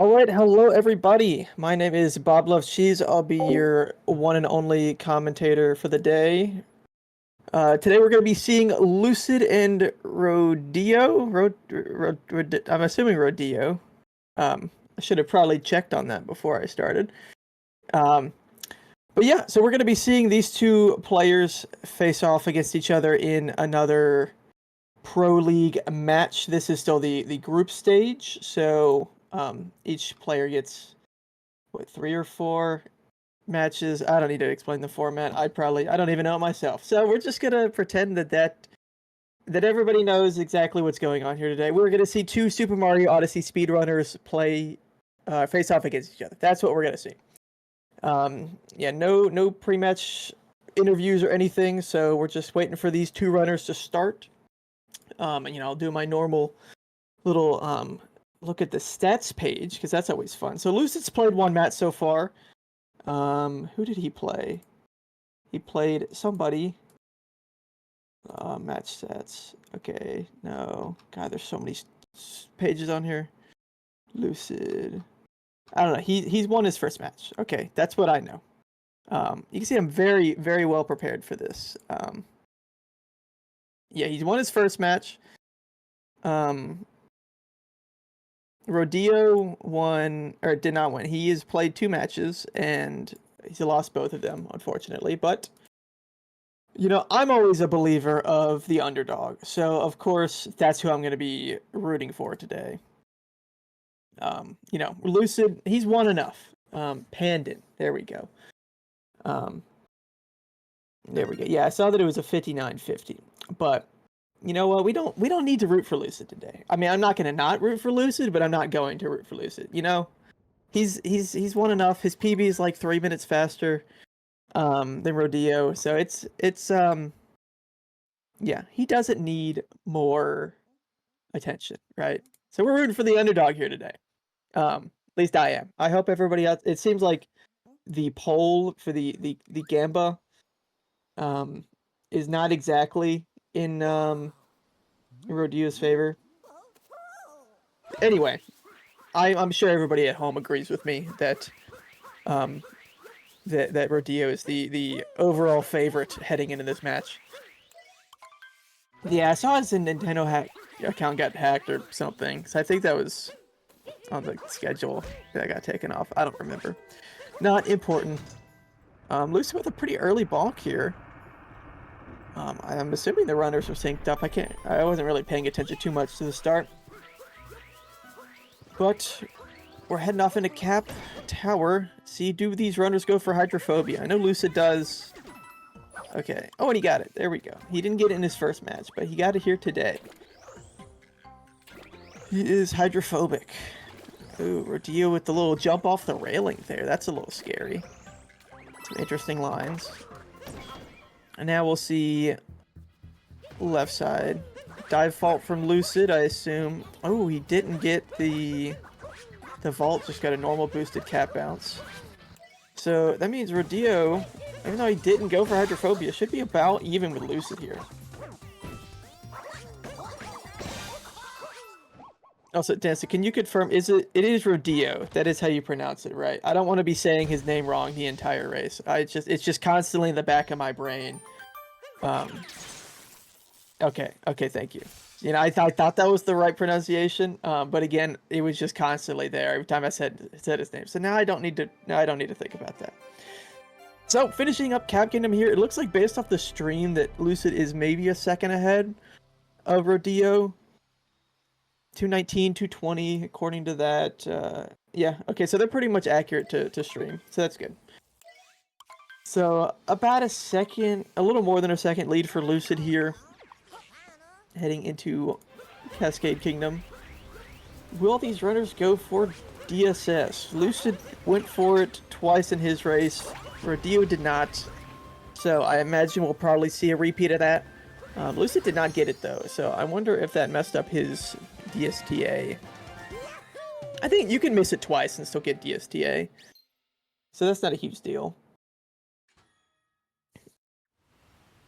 All right, hello everybody. My name is Bob Loves Cheese. I'll be your one and only commentator for the day. Today we're going to be seeing Lucid and Rodillo. I'm assuming Rodillo. I should have probably checked on that before I started. Um, but yeah, so we're going to be seeing these two players face off against each other in another Pro League match. This is still the group stage, so each player gets what, 3 or 4 matches. I don't need to explain the format. I don't even know it myself. So we're just gonna pretend that everybody knows exactly what's going on here today. We're gonna see two Super Mario Odyssey speedrunners play face off against each other. That's what we're gonna see. Yeah, no pre-match interviews or anything. So we're just waiting for these two runners to start. And I'll do my normal little look at the stats page because that's always fun. So Lucid's played 1 match so far. Who did he play? He played somebody. Match stats. Okay, no. God, there's so many pages on here. Lucid. I don't know. He's won his first match. Okay, that's what I know. You can see I'm very, very well prepared for this. Yeah, he's won his first match. Rodillo won, or did not win. He has played 2 matches, and he's lost both of them, unfortunately. But, I'm always a believer of the underdog. So, of course, that's who I'm going to be rooting for today. Lucid, he's won enough. Pandit, there we go. There we go. Yeah, I saw that it was a 59-50. But you know what? We don't need to root for Lucid today. I mean, I'm not gonna not root for Lucid, but I'm not going to root for Lucid. He's won enough. His PB is like 3 minutes faster than Rodillo, so it's yeah, he doesn't need more attention, right? So we're rooting for the underdog here today. At least I am. I hope everybody else. It seems like the poll for the Gamba is not exactly in Rodillo's favor. Anyway, I'm sure everybody at home agrees with me that that Rodillo is the overall favorite heading into this match. Yeah, I saw his Nintendo account got hacked or something, so I think that was on the schedule that got taken off. I don't remember. Not important. Lucid with a pretty early bonk here. I'm assuming the runners are synced up. I wasn't really paying attention too much to the start. But we're heading off into Cap Tower. See, do these runners go for hydrophobia? I know Lucid does. Okay. Oh, and he got it. There we go. He didn't get it in his first match, but he got it here today. He is hydrophobic. Ooh, Rodillo with the little jump off the railing there. That's a little scary. Some interesting lines. And now we'll see left side. Dive fault from Lucid, I assume. Oh, he didn't get the vault, just got a normal boosted cap bounce. So that means Rodillo, even though he didn't go for hydrophobia, should be about even with Lucid here. Also, Dancer, can you confirm, it is Rodillo? That is how you pronounce it, right? I don't want to be saying his name wrong the entire race. It's just constantly in the back of my brain. Okay, thank you. I thought that was the right pronunciation, but again, it was just constantly there every time I said his name. So now I don't need to think about that. So finishing up Cap Kingdom here, it looks like based off the stream that Lucid is maybe a second ahead of Rodillo. 219, 220, according to that. Yeah, okay, so they're pretty much accurate to stream, so that's good. So about a little more than a second lead for Lucid here, heading into Cascade Kingdom. Will these runners go for DSS? Lucid went for it twice in his race. Rodillo did not. So I imagine we'll probably see a repeat of that. Lucid did not get it though, so I wonder if that messed up his DSTA. I think you can miss it twice and still get DSTA. So that's not a huge deal.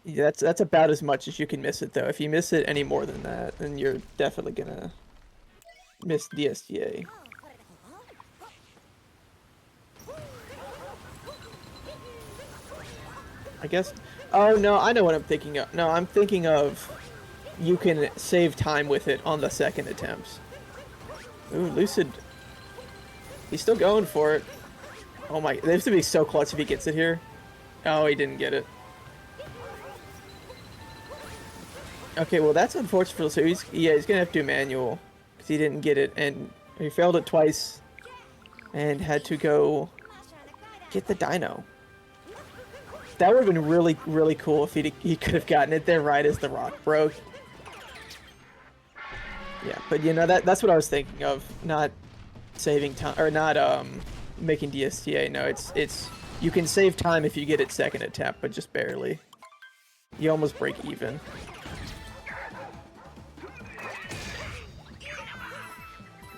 Yeah, that's about as much as you can miss it though. If you miss it any more than that, then you're definitely gonna miss DSTA. I guess. Oh no, I know what I'm thinking of. No, I'm thinking of you can save time with it on the second attempts. Ooh, Lucid. He's still going for it. Oh my, this would be so clutch if he gets it here. Oh, he didn't get it. Okay, well that's unfortunate for Lucid. He's gonna have to do manual because he didn't get it and he failed it twice and had to go get the dino. That would have been really, really cool if he could have gotten it there right as the rock broke. Yeah, but you know that's what I was thinking of, not saving time or not making DSTA. No, it's you can save time if you get it second attempt, but just barely. You almost break even.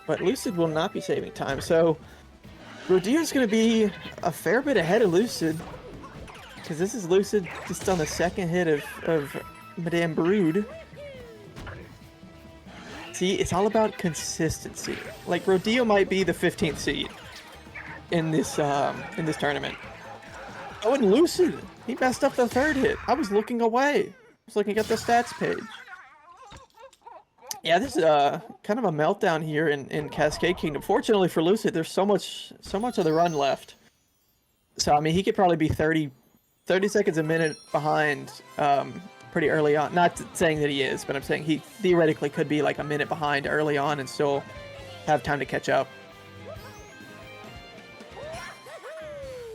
But Lucid will not be saving time, so Rodillo's going to be a fair bit ahead of Lucid. Because this is Lucid just on the second hit of Madame Brood. See, it's all about consistency. Like, Rodillo might be the 15th seed in this tournament. Oh, and Lucid! He messed up the third hit. I was looking away. I was looking at the stats page. Yeah, this is kind of a meltdown here in Cascade Kingdom. Fortunately for Lucid, there's so much of the run left. So I mean, he could probably be 30 seconds a minute behind pretty early on. Not saying that he is, but I'm saying he theoretically could be like a minute behind early on and still have time to catch up.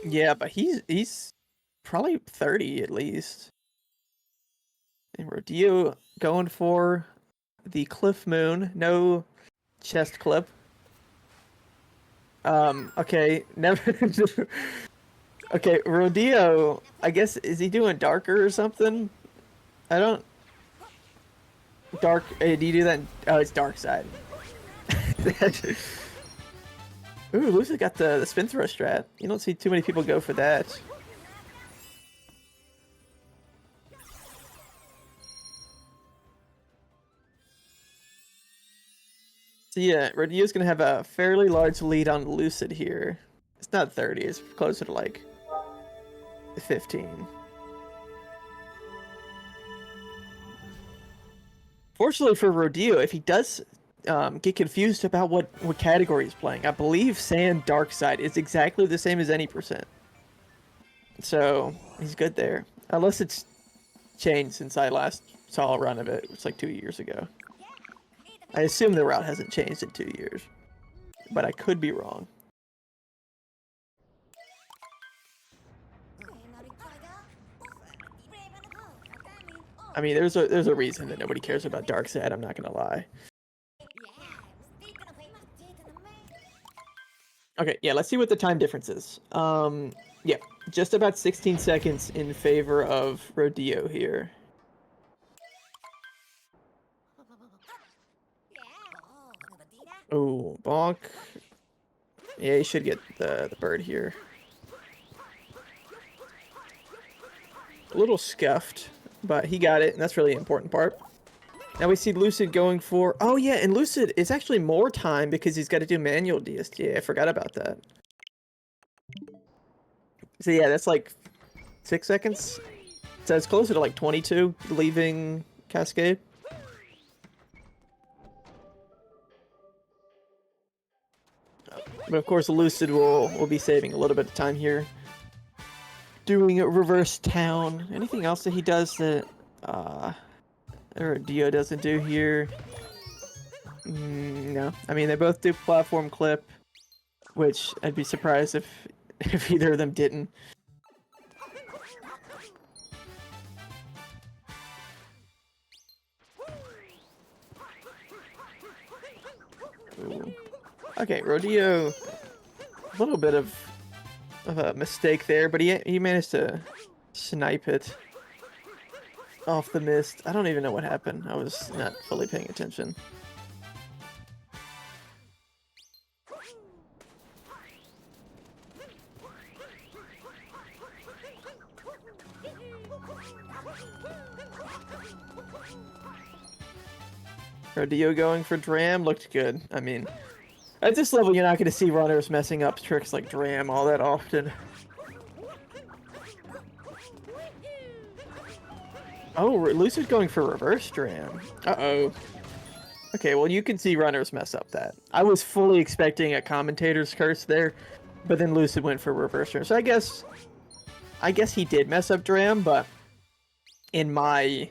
Yeah, but he's probably 30 at least. And Rodillo going for the Cliff Moon, no chest clip. Okay, never. Okay, Rodillo, I guess, is he doing darker or something? I don't. Dark. Hey, do you do that? Oh, it's dark side. Ooh, Lucid got the spin throw strat. You don't see too many people go for that. So yeah, Rodillo's gonna have a fairly large lead on Lucid here. It's not 30, it's closer to like 15. Fortunately for Rodillo, if he does get confused about what category he's playing, I believe Sand Dark Side is exactly the same as any percent. So he's good there. Unless it's changed since I last saw a run of it. It was like 2 years ago. I assume the route hasn't changed in 2 years, but I could be wrong. I mean, there's a reason that nobody cares about Dark Side, I'm not gonna lie. Okay, yeah, let's see what the time difference is. Yeah, just about 16 seconds in favor of Rodillo here. Oh, bonk. Yeah, you should get the bird here. A little scuffed, but he got it, and that's really the important part. Now we see Lucid going for... Oh yeah, and Lucid is actually more time because he's got to do manual DSTA. I forgot about that. So yeah, that's like 6 seconds. So it's closer to like 22 leaving Cascade. But of course, Lucid will be saving a little bit of time here. Doing a reverse town. Anything else that he does that Dio doesn't do here? No. I mean, they both do platform clip, which I'd be surprised if either of them didn't. Ooh. Okay, Rodillo, a little bit of a mistake there, but he managed to snipe it off the mist. I don't even know what happened. I was not fully paying attention. Rodillo going for Dram looked good. I mean, at this level, you're not going to see runners messing up tricks like Dram all that often. Oh, Lucid going for reverse dram. Uh-oh. Okay, well, you can see runners mess up that. I was fully expecting a commentator's curse there, but then Lucid went for reverse dram. So I guess he did mess up dram, but in my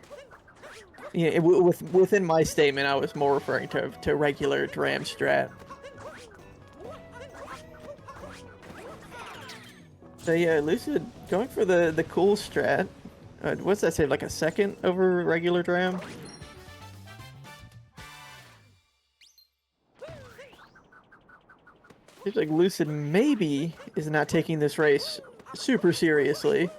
within my statement, I was more referring to regular dram strat. So yeah, Lucid going for the cool strat. What's that say? Like a second over regular dram? Seems like Lucid maybe is not taking this race super seriously.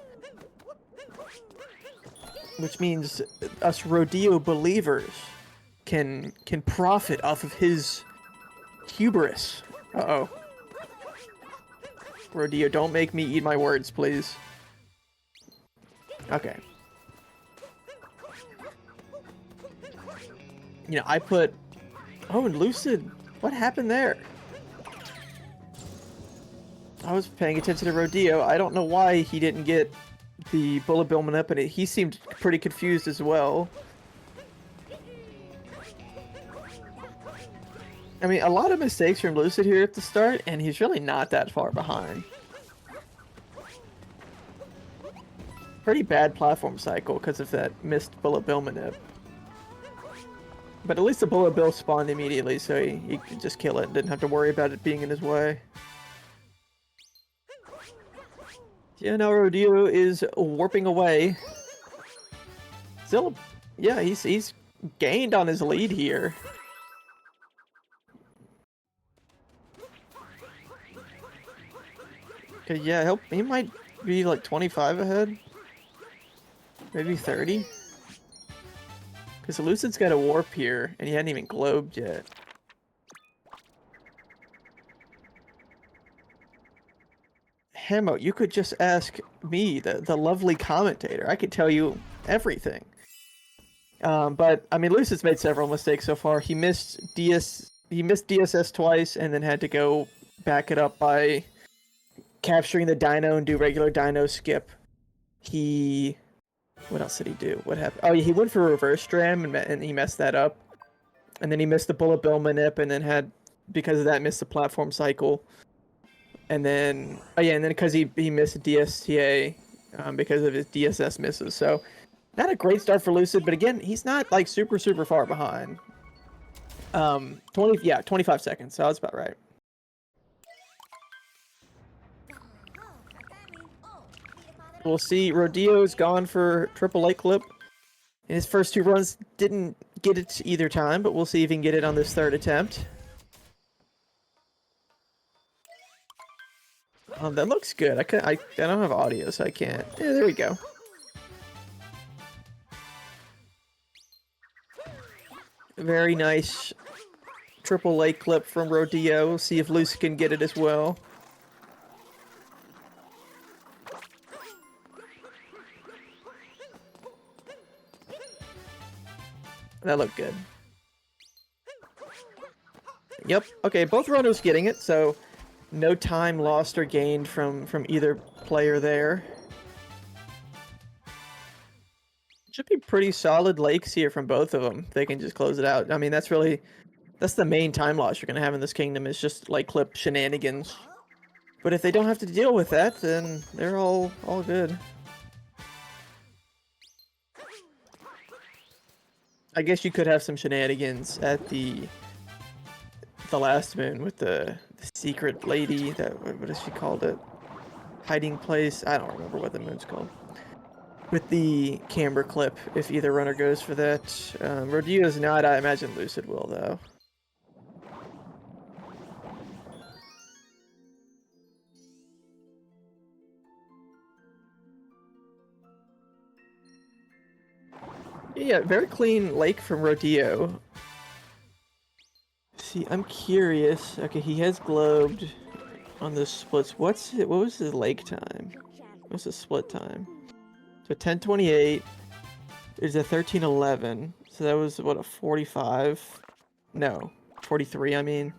Which means us Rodillo believers can profit off of his hubris. Uh-oh. Rodillo, don't make me eat my words, please. Okay. You know, I put... Oh, and Lucid, what happened there? I was paying attention to Rodillo. I don't know why he didn't get the bullet bill up, and he seemed pretty confused as well. I mean, a lot of mistakes from Lucid here at the start, and he's really not that far behind. Pretty bad platform cycle because of that missed bullet bill manip. But at least the bullet bill spawned immediately, so he could just kill it and didn't have to worry about it being in his way. Yeah, now Rodillo is warping away. Still, yeah, he's gained on his lead here. Okay, yeah, he might be like 25 ahead. Maybe 30. Because Lucid's got a warp here, and he hadn't even globed yet. Hemo, you could just ask me, the lovely commentator. I could tell you everything. But I mean, Lucid's made several mistakes so far. He missed DSS twice, and then had to go back it up by capturing the dino and do regular dino skip. What else did he do? What happened? Oh, he went for reverse dram and he messed that up. And then he missed the bullet bill manip, and then because of that, missed the platform cycle. And then, oh yeah, and then because he missed DSTA because of his DSS misses. So, not a great start for Lucid, but again, he's not like super far behind. 25 seconds, so that's about right. We'll see. Rodillo's gone for triple light clip. In his first two runs, didn't get it either time, but we'll see if he can get it on this third attempt. That looks good. I don't have audio, so I can't. Yeah, there we go. Very nice triple light clip from Rodillo. We'll see if Lucy can get it as well. That looked good. Yep. Okay, both runners getting it, so no time lost or gained from either player there. Should be pretty solid lakes here from both of them. They can just close it out. I mean, that's the main time loss you're gonna have in this kingdom, is just like clip shenanigans. But if they don't have to deal with that, then they're all good. I guess you could have some shenanigans at the last moon with the secret lady. What is she called? It hiding place. I don't remember what the moon's called. With the camber clip, if either runner goes for that. Rodillo's not. I imagine Lucid will though. Yeah, very clean lake from Rodillo. See, I'm curious. Okay, he has globed on the splits. What was his lake time? What's the split time? So 10:28 is a 13:11. So that was what, a 45? No, 43. I mean,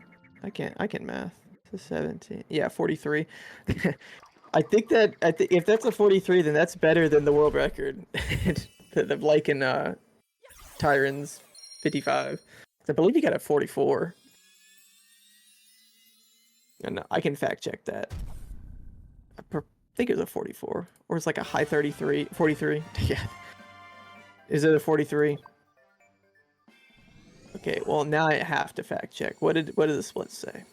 I can math. It's a 17. Yeah, 43. I think if that's a 43, then that's better than the world record. the like in Tyron's 55. I believe he got a 44. And I can fact check that. I think it was a 44. Or it's like a high 33. 43. Yeah. Is it a 43? Okay, well now I have to fact check. What did the splits say?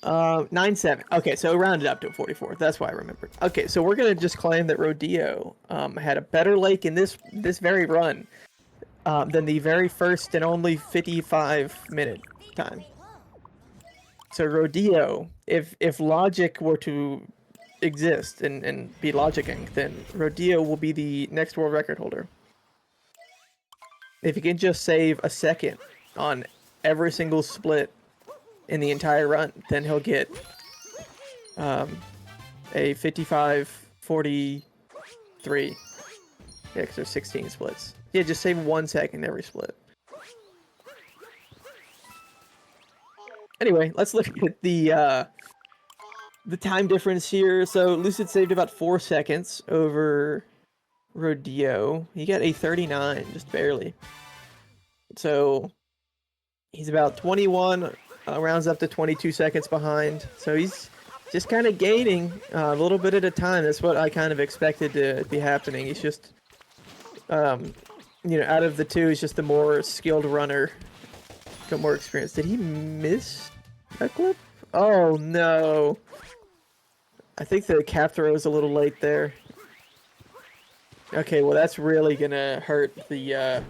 9-7. Okay, so rounded up to a 44. That's why I remembered. Okay, so we're gonna just claim that Rodillo had a better lake in this very run than the very first and only 55-minute time. So Rodillo, if logic were to exist and be logicking, then Rodillo will be the next world record holder. If he can just save a second on every single split in the entire run, then he'll get a 55-43. Yeah, because there's 16 splits. Yeah, just save 1 second every split. Anyway, let's look at the time difference here. So Lucid saved about 4 seconds over Rodillo. He got a 39, just barely. So he's about 21, rounds up to 22 seconds behind. So he's just kind of gaining a little bit at a time. That's what I kind of expected to be happening. He's just, you know, out of the two, he's just the more skilled runner. Got more experience. Did he miss a clip? Oh no. I think the cap throw is a little late there. Okay, well that's really gonna hurt the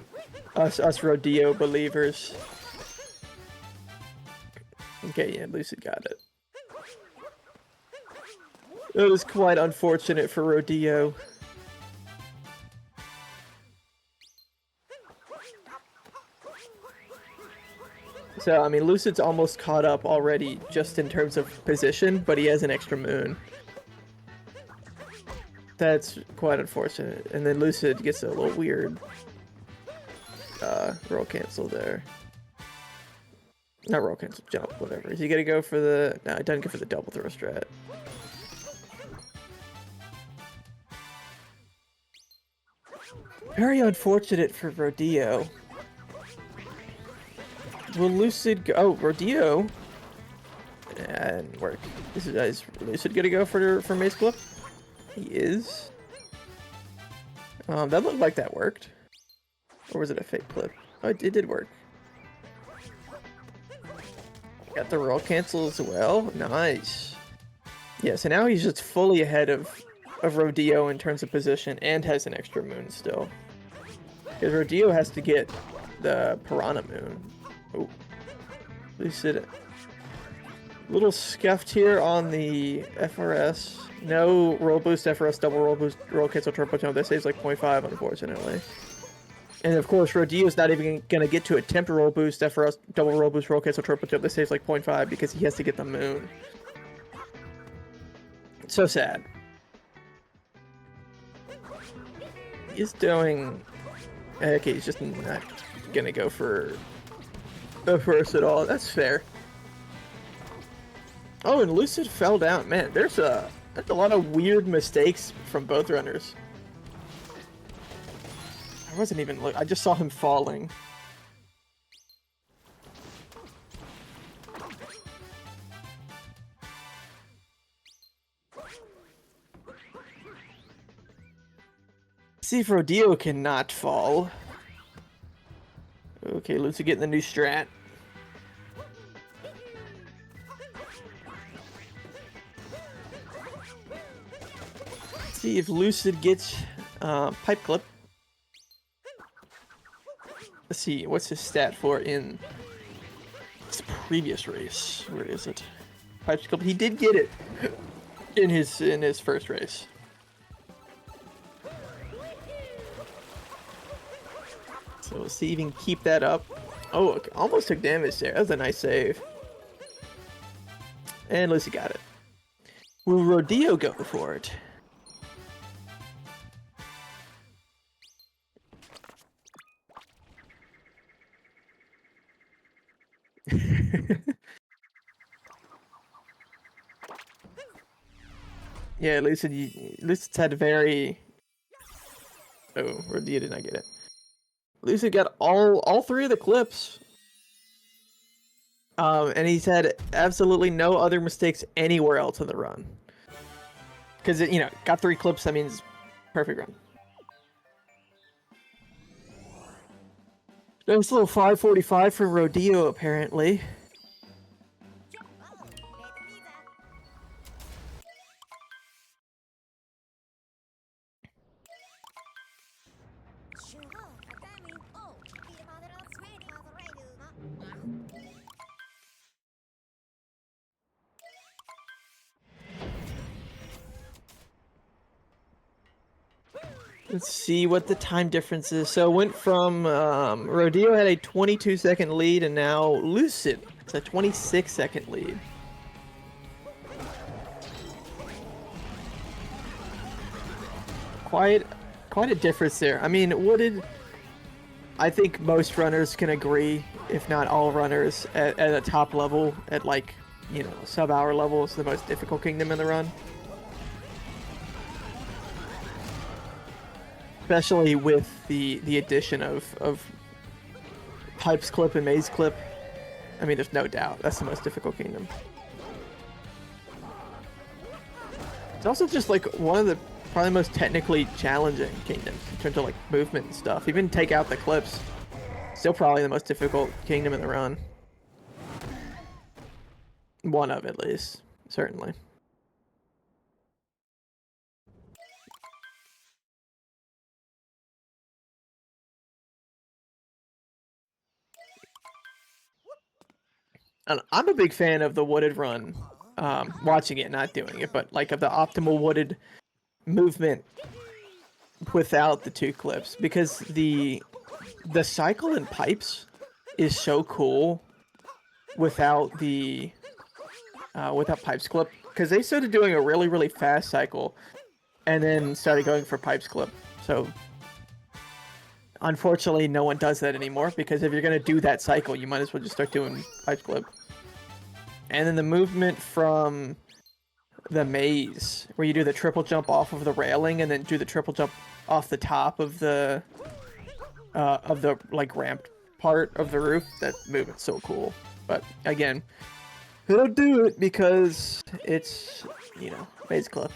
us Rodillo believers. Okay, yeah, Lucid got it. It was quite unfortunate for Rodillo. So, I mean, Lucid's almost caught up already just in terms of position, but he has an extra moon. That's quite unfortunate. And then Lucid gets a little weird roll cancel there. Not roll cancel, jump, whatever. Is he gonna go for the... No, he doesn't go for the double throw strat. Very unfortunate for Rodillo. Will Lucid go... Oh, Rodillo. And work. Is Lucid gonna go for Mace Clip? He is. That looked like that worked. Or was it a fake clip? Oh, it did work. Got the roll cancel as well. Nice. Yeah, so now he's just fully ahead of Rodillo in terms of position and has an extra moon still. Because Rodillo has to get the Piranha Moon. Oh. Lucid. Little scuffed here on the FRS. No roll boost, FRS, double roll boost, roll cancel, turbo jump. That saves like 0.5, unfortunately. And of course, Rodillo's not even going to get to attempt a roll boost, FRS, double roll boost, roll cancel, turbo jump. That saves like 0.5 because he has to get the moon. So sad. He's doing... Okay, he's just not going to go for the first at all. That's fair. Oh, and Lucid fell down. Man, there's a lot of weird mistakes from both runners. I wasn't even look. I just saw him falling. See if Rodillo cannot fall. Okay, Lucid getting the new strat. See if Lucid gets pipe clip. Let's see, what's his stat for in his previous race? Where is it? Pipe clip. He did get it in his first race. So we'll see if he can keep that up. Oh, okay. Almost took damage there. That was a nice save. And Lucid got it. Will Rodillo go for it? Yeah, Lucid's had very Oh, Rodillo did not get it. Lucid got all three of the clips. And he's had absolutely no other mistakes anywhere else in the run. Because, you know, got 3 clips, that means perfect run. Nice little 545 from Rodillo, apparently. Let's see what the time difference is. So it went from Rodillo had a 22-second lead, and now Lucid it's a 26-second lead. Quite a difference there. I mean, I think most runners can agree, if not all runners, at a top level, at like, you know, sub-hour level is the most difficult kingdom in the run. Especially with the addition of Pipes Clip and Maze Clip. I mean, there's no doubt that's the most difficult kingdom. It's also just like one of the probably most technically challenging kingdoms in terms of like movement and stuff. Even take out the clips, still probably the most difficult kingdom in the run. One of, at least, certainly. And I'm a big fan of the wooded run, watching it, not doing it, but like of the optimal wooded movement without the 2 clips, because the cycle in Pipes is so cool without the without Pipes Clip, because they started doing a really fast cycle and then started going for Pipes Clip. So unfortunately no one does that anymore, because if you're going to do that cycle, you might as well just start doing Pipes Clip. And then the movement from the maze, where you do the triple jump off of the railing and then do the triple jump off the top of the like ramped part of the roof. That movement's so cool. But again, they don't do it because it's, you know, Maze Club.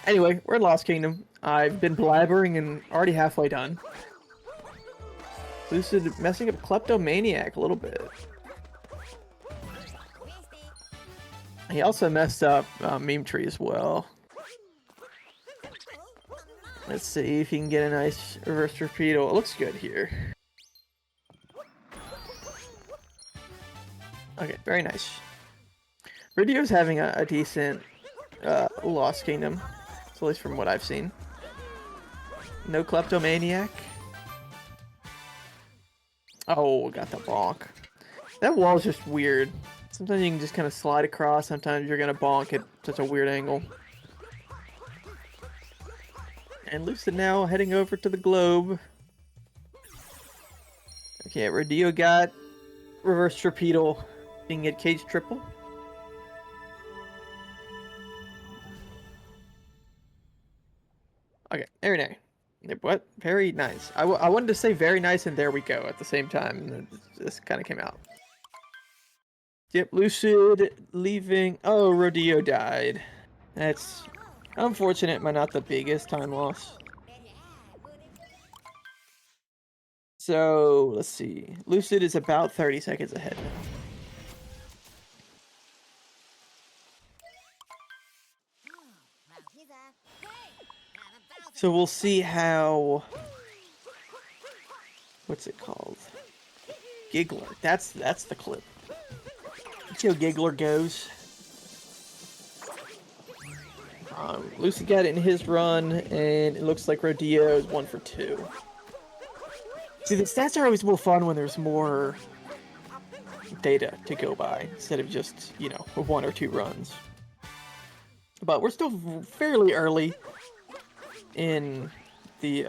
Anyway, we're in Lost Kingdom. I've been blabbering and already halfway done. Lucid messing up Kleptomaniac a little bit. He also messed up Meme Tree as well. Let's see if he can get a nice reverse torpedo. It looks good here. Okay, very nice. Rodillo's having a decent Lost Kingdom, at least from what I've seen. No Kleptomaniac. Oh, got the bonk. That wall's just weird. Sometimes you can just kind of slide across, sometimes you're gonna bonk at such a weird angle. And Lucid now heading over to the globe. Okay, Rodillo got reverse torpedo. You can get cage triple. Okay, very nice. What? Very nice. I wanted to say very nice and there we go at the same time, and this kind of came out. Yep, Lucid leaving. Oh, Rodillo died. That's unfortunate, but not the biggest time loss. So, let's see. Lucid is about 30 seconds ahead now. So we'll see how... What's it called? Giggler. That's the clip. Let's see how Giggler goes. Lucid got it in his run, and it looks like Rodillo is 1 for 2. See, the stats are always more fun when there's more data to go by, instead of just, you know, 1 or 2 runs. But we're still fairly early in the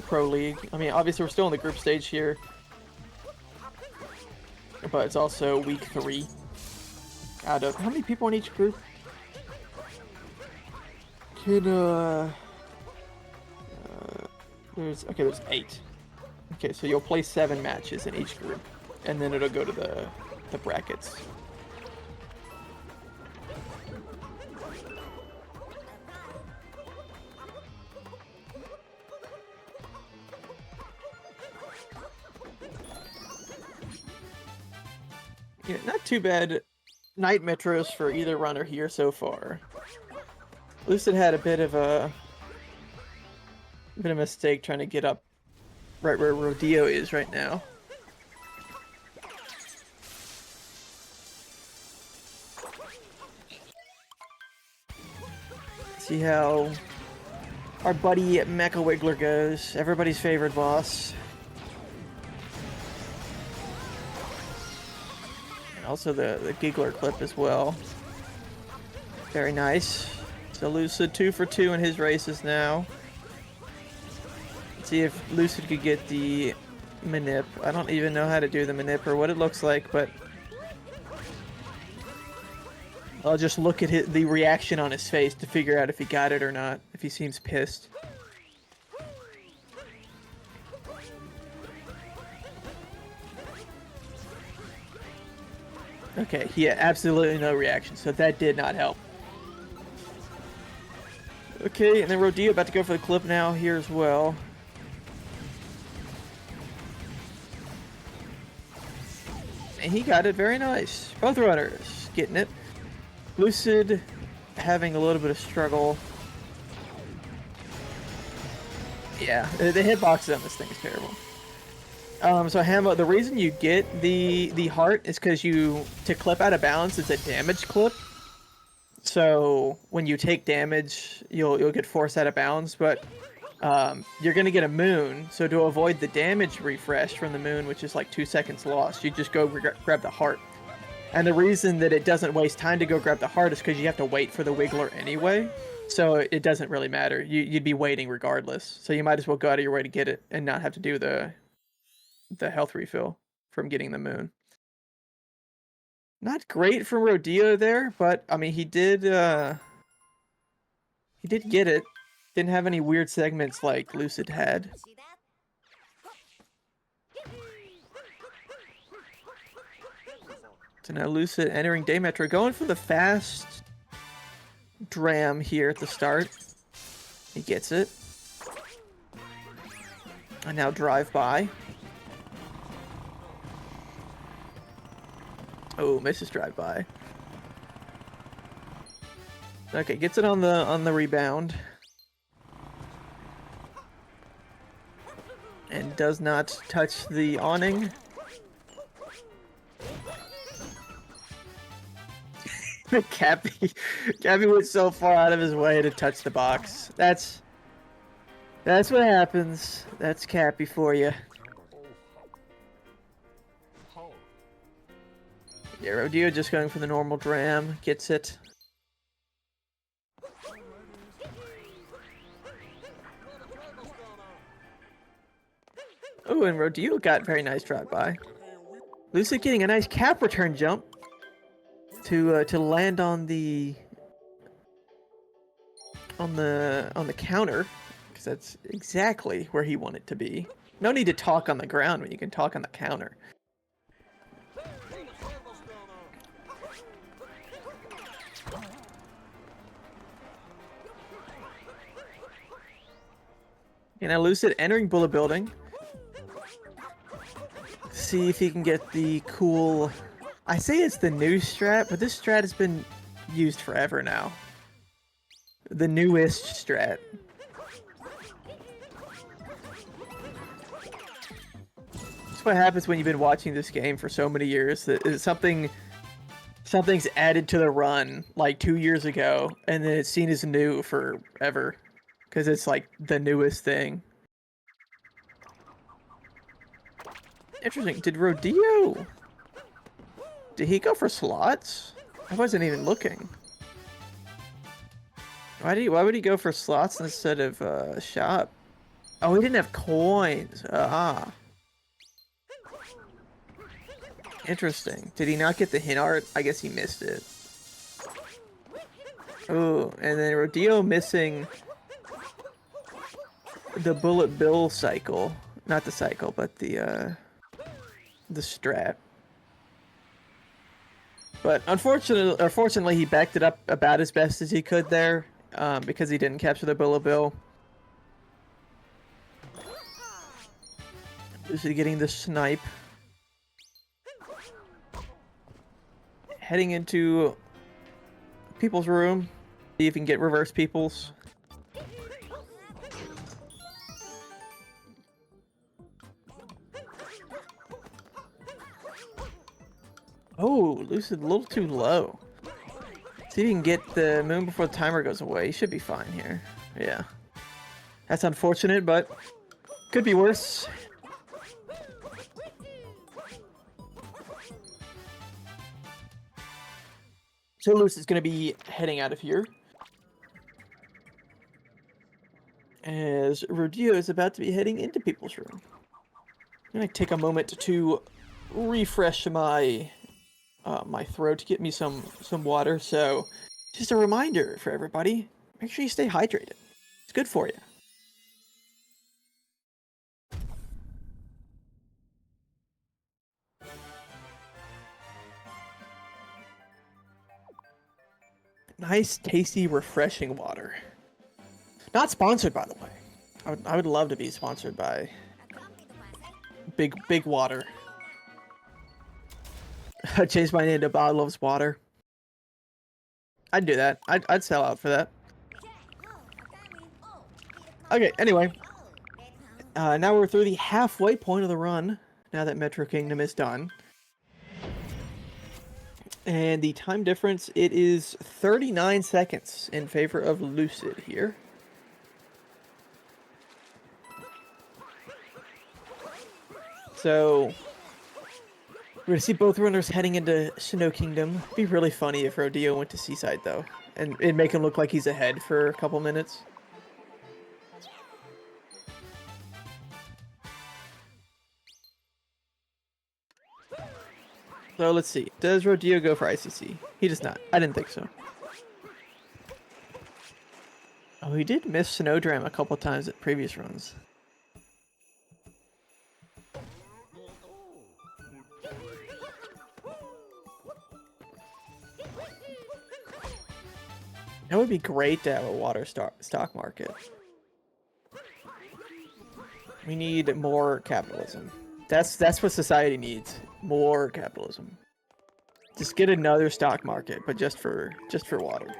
pro league. I mean, obviously we're still in the group stage here, but it's also week 3 out of how many people in each group? There's 8. Okay, so you'll play 7 matches in each group, and then it'll go to the brackets. Yeah, not too bad night metros for either runner here so far. Lucid had a bit of a mistake trying to get up right where Rodillo is right now. See how our buddy Mecha Wiggler goes. Everybody's favorite boss. And also the Giggler clip as well. Very nice. So Lucid 2 for 2 in his races now. Let's see if Lucid could get the manip. I don't even know how to do the manip or what it looks like, but I'll just look at the reaction on his face to figure out if he got it or not, if he seems pissed. Okay, he had absolutely no reaction, so that did not help. Okay, and then Rodillo about to go for the clip now here as well. And he got it, very nice. Both runners getting it. Lucid having a little bit of struggle. Yeah, the hitboxes on this thing is terrible. So Hamo, the reason you get the heart is because to clip out of bounds, it's a damage clip. So when you take damage, you'll get forced out of bounds, but you're gonna get a moon. So to avoid the damage refresh from the moon, which is like 2 seconds lost, you just go grab the heart. And the reason that it doesn't waste time to go grab the heart is because you have to wait for the Wiggler anyway. So it doesn't really matter. You'd be waiting regardless. So you might as well go out of your way to get it and not have to do the health refill from getting the moon. Not great from Rodillo there, but I mean he did get it. Didn't have any weird segments like Lucid had. So now Lucid entering Day Metro, going for the fast dram here at the start. He gets it. And now drive by. Oh, misses drive by. Okay, gets it on the rebound. And does not touch the awning. Cappy went so far out of his way to touch the box. That's what happens. That's Cappy for you. Yeah, Rodillo just going for the normal dram. Gets it. Oh, and Rodillo got very nice drive-by. Lucid getting a nice cap return jump to land on the counter, because that's exactly where he wanted to be. No need to talk on the ground when you can talk on the counter. Okay, now Lucid entering Bullet Building. See if he can get the cool... I say it's the new strat, but this strat has been used forever now. The newest strat. That's what happens when you've been watching this game for so many years. That something's added to the run like 2 years ago, and then it's seen as new forever. Because it's like the newest thing. Interesting. Did Rodillo... Did he go for slots? I wasn't even looking. Why would he go for slots instead of shop? Oh, he didn't have coins. Ah. Interesting. Did he not get the hint art? I guess he missed it. Oh, and then Rodillo missing the bullet bill cycle. Not the cycle, but the strat. But unfortunately, he backed it up about as best as he could there, because he didn't capture the bullet bill. Lucid getting the snipe. Heading into people's room. See if he can get reverse peoples. Oh, Lucid a little too low. See if he can get the moon before the timer goes away. He should be fine here. Yeah. That's unfortunate, but could be worse. So Lucid's going to be heading out of here. As Rodillo is about to be heading into people's room. I'm going to take a moment to refresh my my throat to get me some water. So just a reminder for everybody, make sure you stay hydrated. It's good for you. Nice, tasty, refreshing water. Not sponsored, by the way. I would love to be sponsored by Big Water. I changed my name to Bob Loves Water. I'd do that. I'd sell out for that. Okay, anyway. Now we're through the halfway point of the run, now that Metro Kingdom is done. And the time difference, it is 39 seconds in favor of Lucid here. So, we're going to see both runners heading into Snow Kingdom. It'd be really funny if Rodillo went to Seaside, though. And it'd make him look like he's ahead for a couple minutes. So let's see. Does Rodillo go for ICC? He does not. I didn't think so. Oh, he did miss Snowdram a couple times at previous runs. That would be great to have a water stock market. We need more capitalism. That's what society needs. More capitalism. Just get another stock market, but just for water.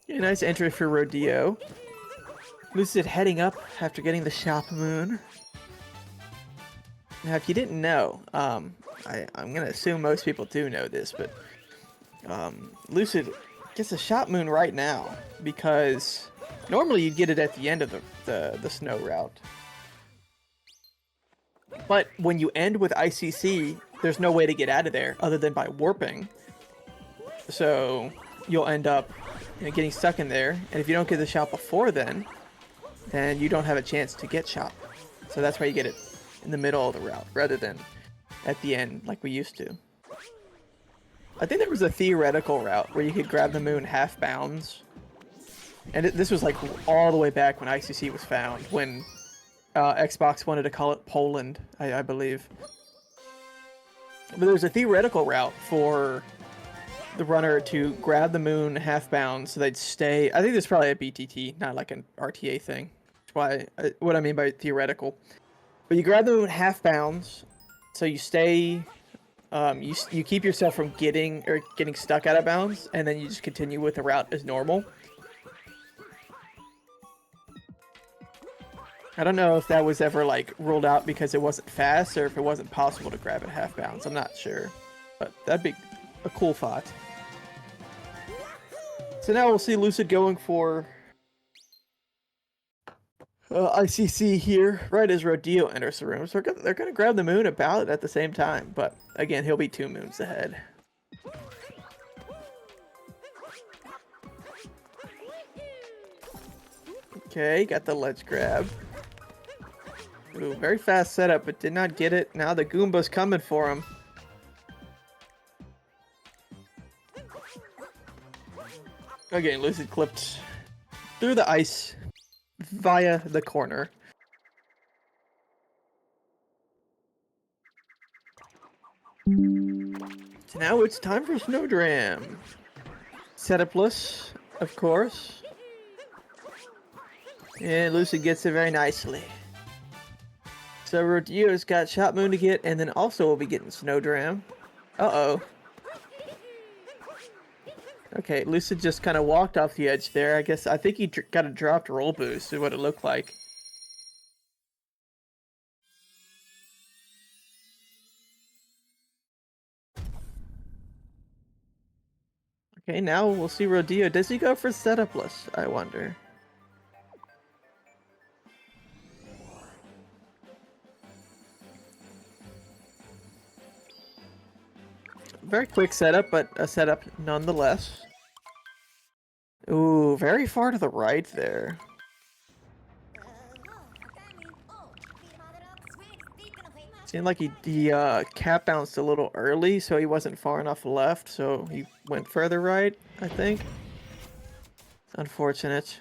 Yeah, nice entry for Rodillo. Lucid heading up after getting the shop moon. Now, if you didn't know, I'm gonna assume most people do know this, but Lucid gets a shop moon right now because normally you'd get it at the end of the snow route. But when you end with ICC, there's no way to get out of there other than by warping. So you'll end up getting stuck in there, and if you don't get the shop before then you don't have a chance to get shop. So that's why you get it in the middle of the route rather than at the end like we used to. I think there was a theoretical route where you could grab the moon half bounds, and this was like all the way back when ICC was found, when Xbox wanted to call it Poland, I believe. But there was a theoretical route for the runner to grab the moon half bounds so they'd stay. I think there's probably a BTT, not like an RTA thing. That's why what I mean by theoretical. But you grab the moon half bounds, so you stay. You keep yourself from getting stuck out of bounds, and then you just continue with the route as normal. I don't know if that was ever like ruled out because it wasn't fast, or if it wasn't possible to grab it half bounds. I'm not sure, but that'd be a cool thought. So now we'll see Lucid going for ICC here, right as Rodillo enters the room. So they're going to grab the moon about at the same time, but again, he'll be 2 moons ahead. Okay, got the ledge grab. Ooh, very fast setup, but did not get it. Now the Goomba's coming for him. Okay, Lucid clipped through the ice via the corner. So now it's time for Snowdram. Setupless, of course. And Lucid gets it very nicely. So Rodillo's got Shot Moon to get, and then also we'll be getting Snowdram. Uh-oh. Okay, Lucid just kind of walked off the edge there. I think he got a dropped roll boost is what it looked like. Okay, now we'll see Rodillo. Does he go for setupless, I wonder? Very quick setup, but a setup nonetheless. Ooh, very far to the right there. Seemed like he cap bounced a little early, so he wasn't far enough left, so he went further right, I think. Unfortunate.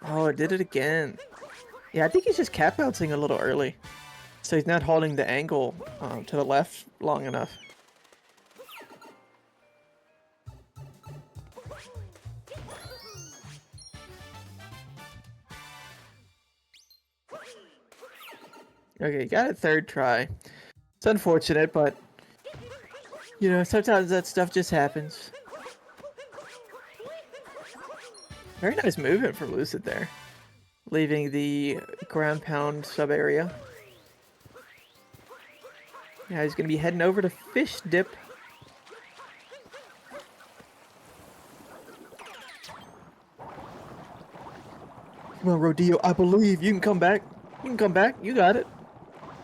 Oh, it did it again. Yeah, I think he's just cap bouncing a little early. So he's not holding the angle to the left long enough. Okay, got it third try. It's unfortunate, but you know, sometimes that stuff just happens. Very nice movement from Lucid there. Leaving the ground pound sub area. Yeah, he's gonna be heading over to Fish Dip. Come on, Rodillo, I believe you can come back. You can come back. You got it.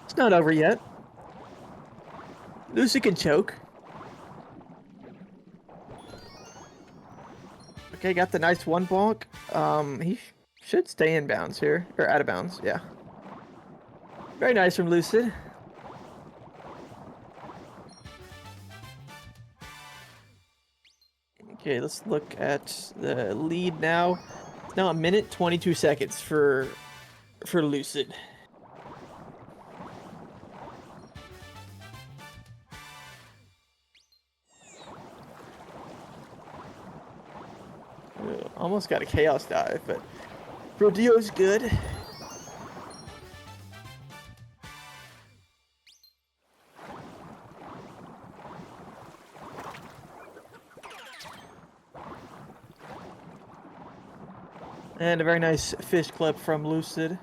It's not over yet. Lucid can choke. Okay, got the nice one bonk. He should stay in bounds here. Or out of bounds, yeah. Very nice from Lucid. Okay, let's look at the lead now. It's now 1 minute 22 seconds for Lucid. Almost got a chaos dive, but Rodillo's good. And a very nice fish clip from Lucid,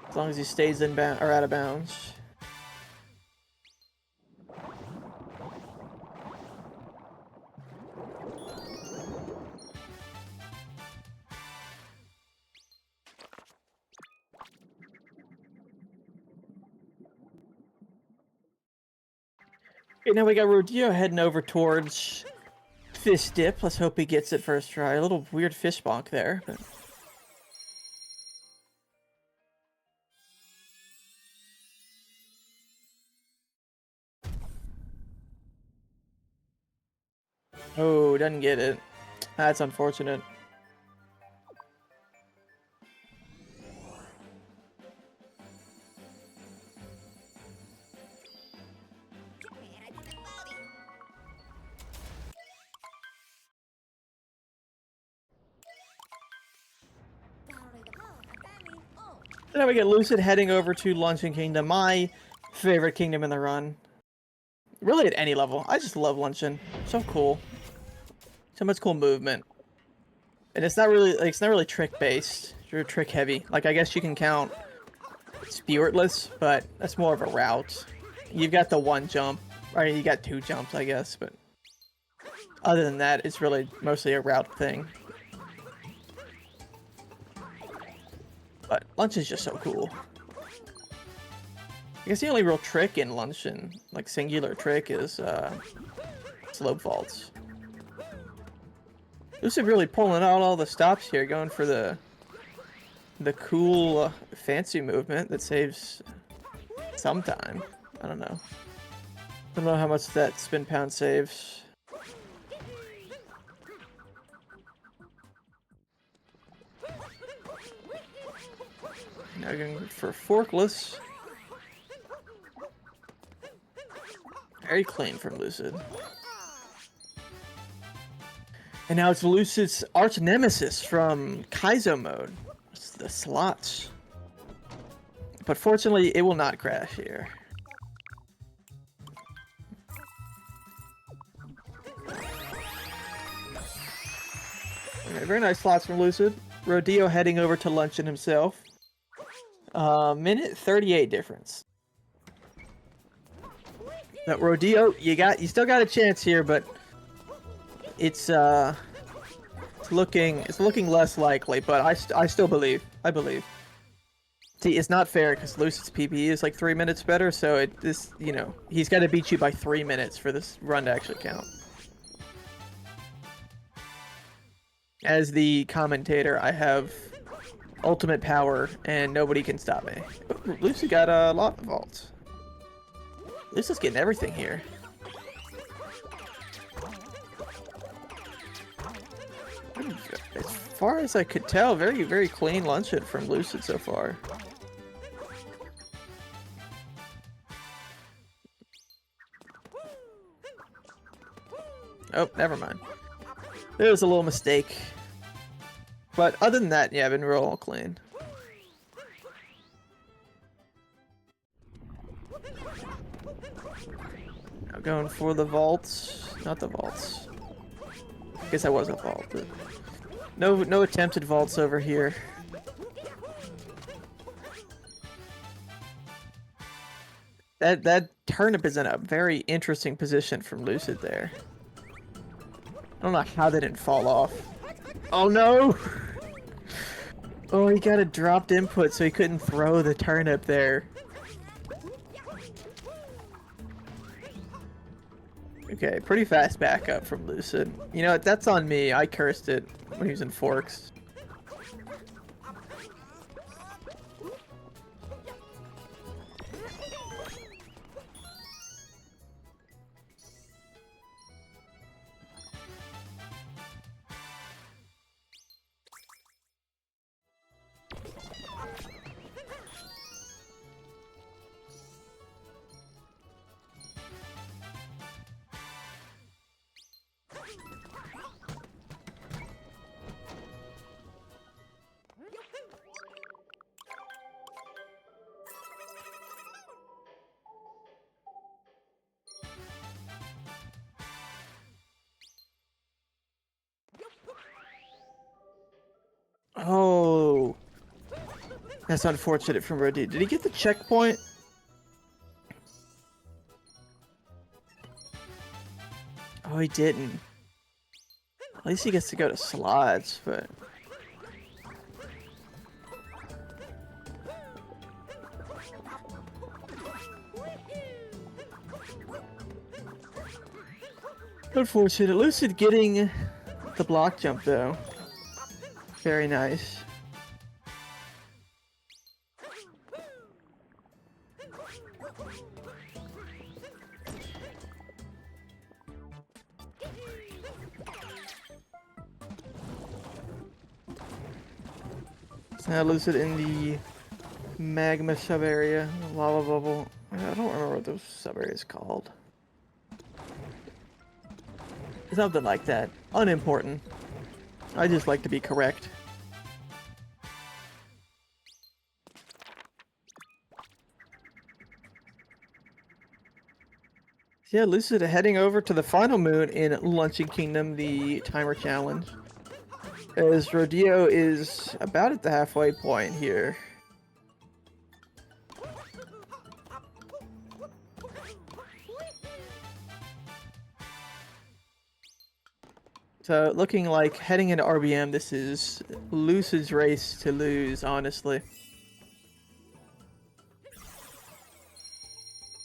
as long as he stays in bound or out of bounds. Okay, now we got Rodillo heading over towards Fish Dip. Let's hope he gets it first try. A little weird fish bonk there, but... Oh, doesn't get it. That's unfortunate. Now we get Lucid heading over to Luncheon Kingdom, my favorite kingdom in the run. Really at any level. I just love Luncheon. So cool. So much cool movement. And it's not really trick based. You're trick heavy. Like I guess you can count Spiritless, but that's more of a route. You've got the one jump. Or you got two jumps, I guess, but other than that, it's really mostly a route thing. But Lunch is just so cool. I guess the only real trick in Luncheon, like singular trick, is slope vaults. Lucid really pulling out all the stops here, going for the cool fancy movement that saves some time. I don't know. I don't know how much that spin pound saves. Now going for forkless. Very clean from Lucid. And now it's Lucid's arch nemesis from Kaizo mode. It's the slots. But fortunately, it will not crash here. Okay, very nice slots from Lucid. Rodillo heading over to luncheon himself. Minute 38 difference. Now, Rodillo, you still got a chance here, but it's looking less likely. But I still believe. I believe. See, it's not fair because Lucid's PPE is like 3 minutes better, so he's got to beat you by 3 minutes for this run to actually count. As the commentator, I have ultimate power, and nobody can stop me. Ooh, Lucid got a lot of vaults. Lucid's getting everything here. As far as I could tell, very, very clean luncheon from Lucid so far. Oh, never mind. There was a little mistake. But other than that, yeah, I've been real clean. Now going for the vaults. Not the vaults. I guess that was a vault, but no attempted vaults over here. That turnip is in a very interesting position from Lucid there. I don't know how they didn't fall off. Oh no! Oh, he got a dropped input, so he couldn't throw the turnip there. Okay, pretty fast backup from Lucid. You know what, that's on me. I cursed it when he was in forks. Oh, that's unfortunate from Rodillo. Did he get the checkpoint? Oh, he didn't. At least he gets to go to slots, but... Unfortunate. Lucid getting the block jump, though. Very nice. Now Lucid in the magma sub area, lava bubble. I don't remember what those sub areas called. Something like that. Unimportant. I just like to be correct. Yeah, Lucid heading over to the final moon in Luncheon Kingdom, the timer challenge. As Rodillo is about at the halfway point here. So, looking like heading into RBM, this is Lucid's race to lose, honestly.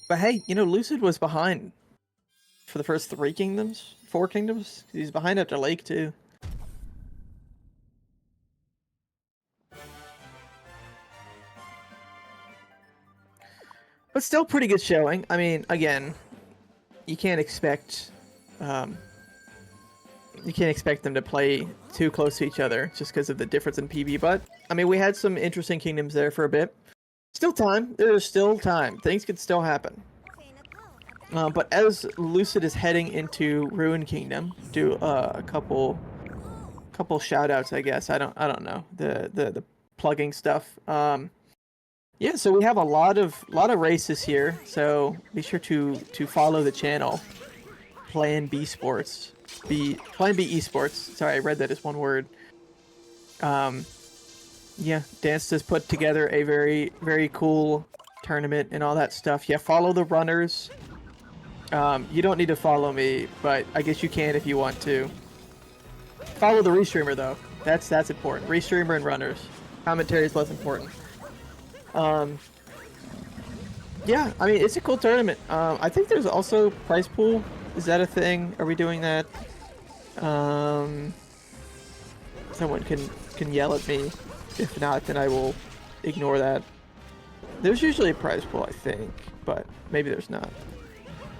But hey, you know, Lucid was behind for the first 4 kingdoms. He's behind after Lake, too. But still pretty good showing. I mean, again, you can't expect um, them to play too close to each other just because of the difference in PB. But I mean, we had some interesting kingdoms there for a bit. Still time. There's still time. Things could still happen. But as Lucid is heading into Ruin Kingdom, do a couple shout outs, I guess. I don't know the plugging stuff. Yeah, so we have a lot of races here. So be sure to follow the channel. Plan B Sports. Plan B Esports. Sorry, I read that as one word. Yeah, Dance has put together a very, very cool tournament and all that stuff. Yeah, follow the runners. You don't need to follow me, but I guess you can if you want to. Follow the restreamer though. That's important. Restreamer and runners. Commentary is less important. Yeah, I mean it's a cool tournament. I think there's also prize pool. Is that a thing? Are we doing that? Someone can yell at me. If not, then I will ignore that. There's usually a prize pool, I think, but maybe there's not.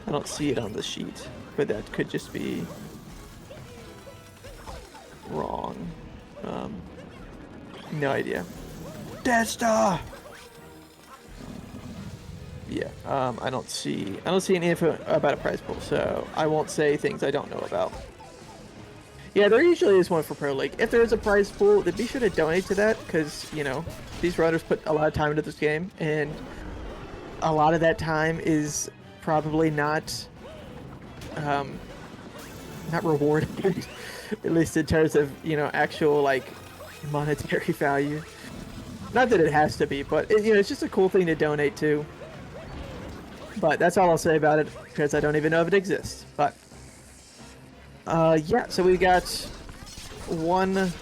I don't see it on the sheet, but that could just be wrong. No idea. Death Star. Yeah. I don't see any info about a prize pool, so I won't say things I don't know about. Yeah, there usually is one for Pro League. If there is a prize pool, then be sure to donate to that, because, you know, these runners put a lot of time into this game, and a lot of that time is probably not rewarded, at least in terms of, you know, actual, like, monetary value. Not that it has to be, but, you know, it's just a cool thing to donate to. But that's all I'll say about it, because I don't even know if it exists. But yeah, so we got one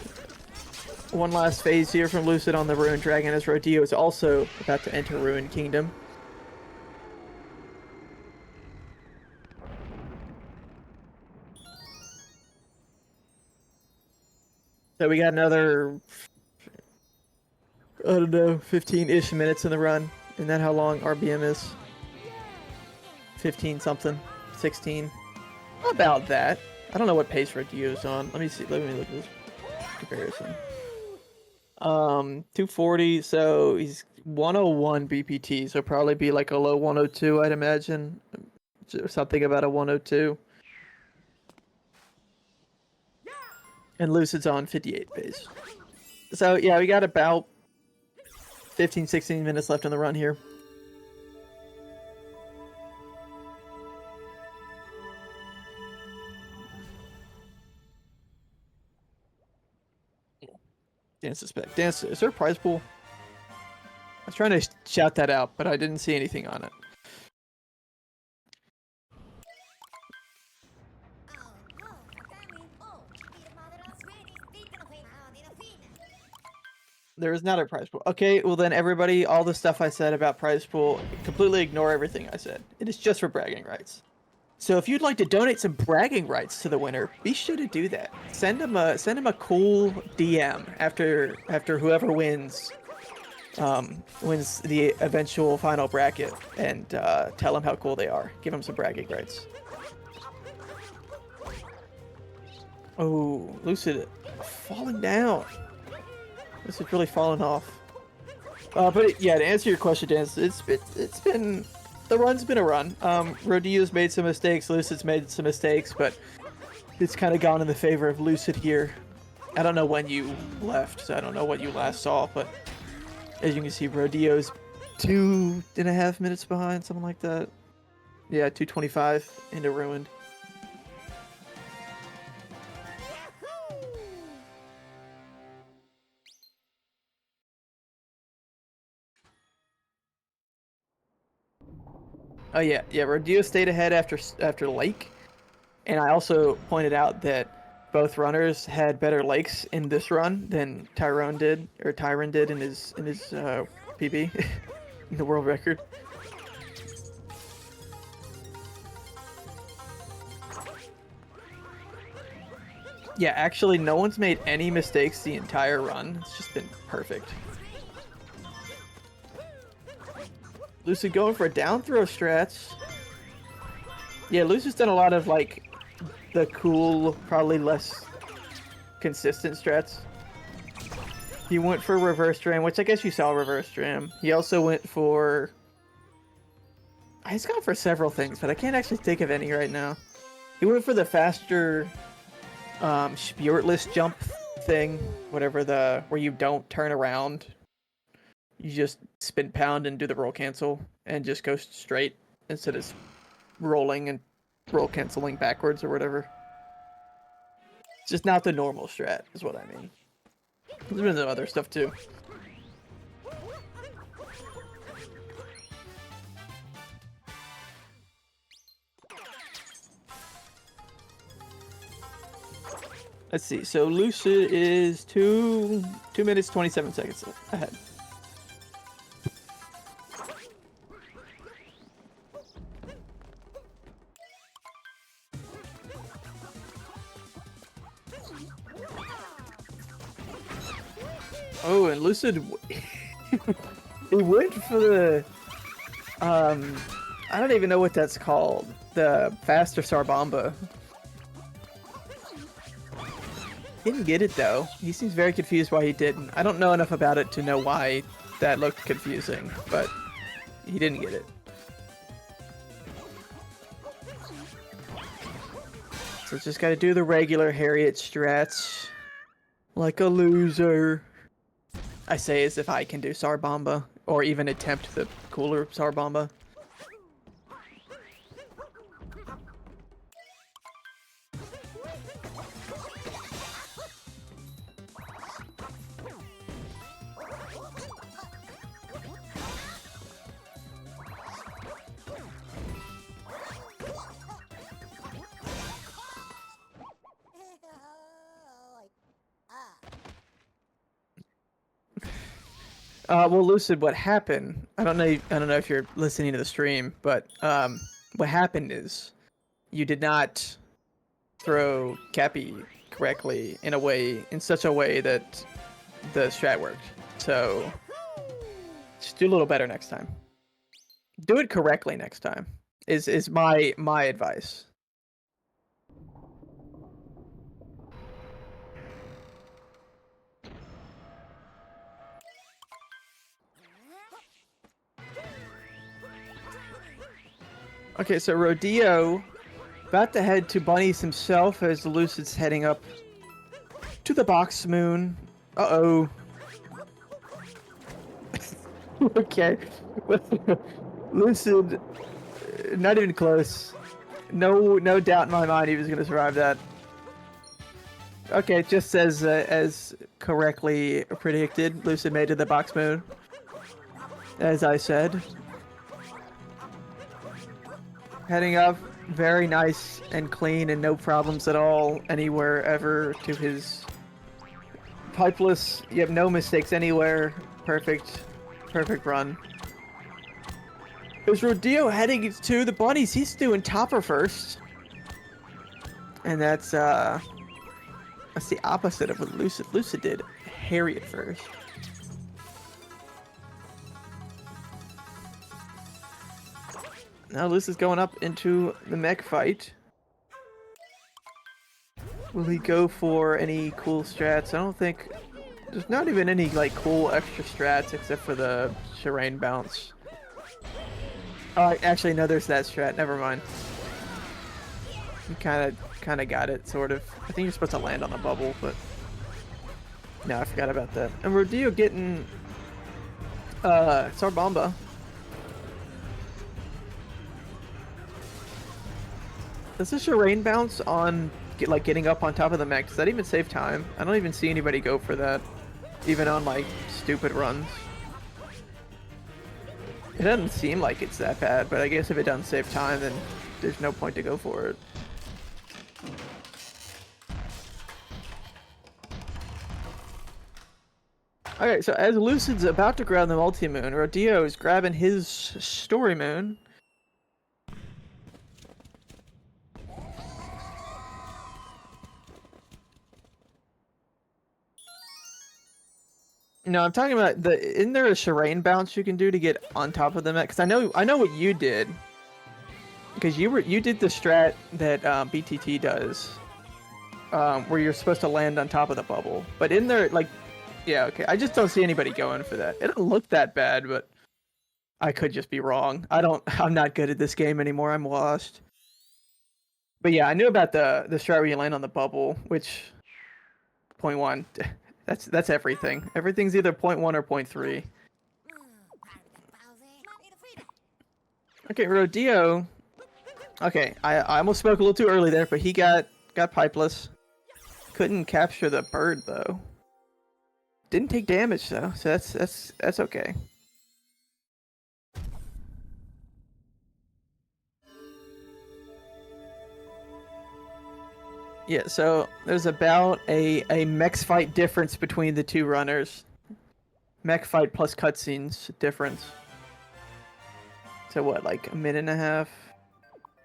last phase here from Lucid on the Ruined Dragon, as Rodillo is also about to enter Ruined Kingdom. So we got another, I don't know, 15-ish minutes in the run. Isn't that how long RBM is? 15 something, 16. About that. I don't know what pace Rodillo's on. Let me see. Let me look at this comparison. 240. So he's 101 BPT. So probably be like a low 102, I'd imagine, or something about a 102. And Lucid's on 58 pace. So yeah, we got about 15, 16 minutes left on the run here. Dance is back. Dance, is there a prize pool? I was trying to shout that out, but I didn't see anything on it. There is not a prize pool. Okay, well then everybody, all the stuff I said about prize pool, completely ignore everything I said. It is just for bragging rights. So if you'd like to donate some bragging rights to the winner, be sure to do that. Send him a cool DM after whoever wins the eventual final bracket, and tell them how cool they are. Give them some bragging rights. Oh, Lucid falling down. This is really falling off. But yeah, to answer your question, Dan, it's been the run's been a run. Rodillo's made some mistakes, Lucid's made some mistakes, but it's kind of gone in the favor of Lucid here. I don't know when you left, so I don't know what you last saw, but as you can see, Rodillo's 2.5 minutes behind, something like that. Yeah, 2:25 into Ruined. Oh yeah, Rodillo stayed ahead after Lake, and I also pointed out that both runners had better lakes in this run than Tyron did in his PB, in the world record. Yeah, actually, no one's made any mistakes the entire run. It's just been perfect. Lucid going for a down throw strats. Yeah, Lucid's done a lot of, like, the cool, probably less consistent strats. He went for reverse dram, which I guess you saw reverse dram. He also went for... He's gone for several things, but I can't actually think of any right now. He went for the faster spiritless jump thing, whatever the... where you don't turn around. You just spin pound and do the roll cancel, and just go straight instead of rolling and roll canceling backwards or whatever. It's just not the normal strat, is what I mean. There's been some other stuff too. Let's see. So Lucid is 2 minutes 27 seconds ahead. Oh, and Lucid, he went for the, I don't even know what that's called. The faster Sarbamba. Didn't get it though. He seems very confused why he didn't. I don't know enough about it to know why that looked confusing, but he didn't get it. So just gotta do the regular Harriet strats. Like a loser. I say as if I can do Sarbamba, or even attempt the cooler Sarbamba. Well, Lucid, what happened? I don't know if you're listening to the stream, but what happened is you did not throw Cappy correctly in such a way that the strat worked. So just do a little better next time. Do it correctly next time. Is my advice. Okay, so Rodillo about to head to Bunnies himself as Lucid's heading up to the box moon. Uh-oh. Okay. Lucid, not even close. No doubt in my mind he was going to survive that. Okay, just as correctly predicted, Lucid made it to the box moon. As I said. Heading up, very nice and clean and no problems at all anywhere ever to his pipeless. You have no mistakes anywhere. Perfect run. There's Rodillo heading to the Bunnies. He's doing Topper first. And that's the opposite of what Lucid did. Harriet first. Now Lucid's going up into the mech fight. Will he go for any cool strats? I don't think... There's not even any, like, cool extra strats except for the Shireen bounce. Oh, actually, no, there's that strat. Never mind. You kind of got it, sort of. I think you're supposed to land on the bubble, but... No, I forgot about that. And Rodillo getting... Sarbamba. Does the Shireen bounce on getting up on top of the mech? Does that even save time? I don't even see anybody go for that, even on like stupid runs. It doesn't seem like it's that bad, but I guess if it doesn't save time, then there's no point to go for it. Okay, so as Lucid's about to grab the multi-moon, Rodillo is grabbing his story moon. No, I'm talking about isn't there a Shireen bounce you can do to get on top of the mech? Because I know what you did. Because you did the strat that BTT does, where you're supposed to land on top of the bubble. But in there, like, yeah, okay. I just don't see anybody going for that. It doesn't look that bad, but I could just be wrong. I'm not good at this game anymore. I'm lost. But yeah, I knew about the strat where you land on the bubble, which 0.1. That's everything. Everything's either 0.1 or 0.3. Okay, Rodillo. Okay, I almost spoke a little too early there, but he got pipeless. Couldn't capture the bird though. Didn't take damage though, so that's okay. Yeah, so there's about a mech fight difference between the two runners. Mech fight plus cutscenes difference. So what, like a minute and a half?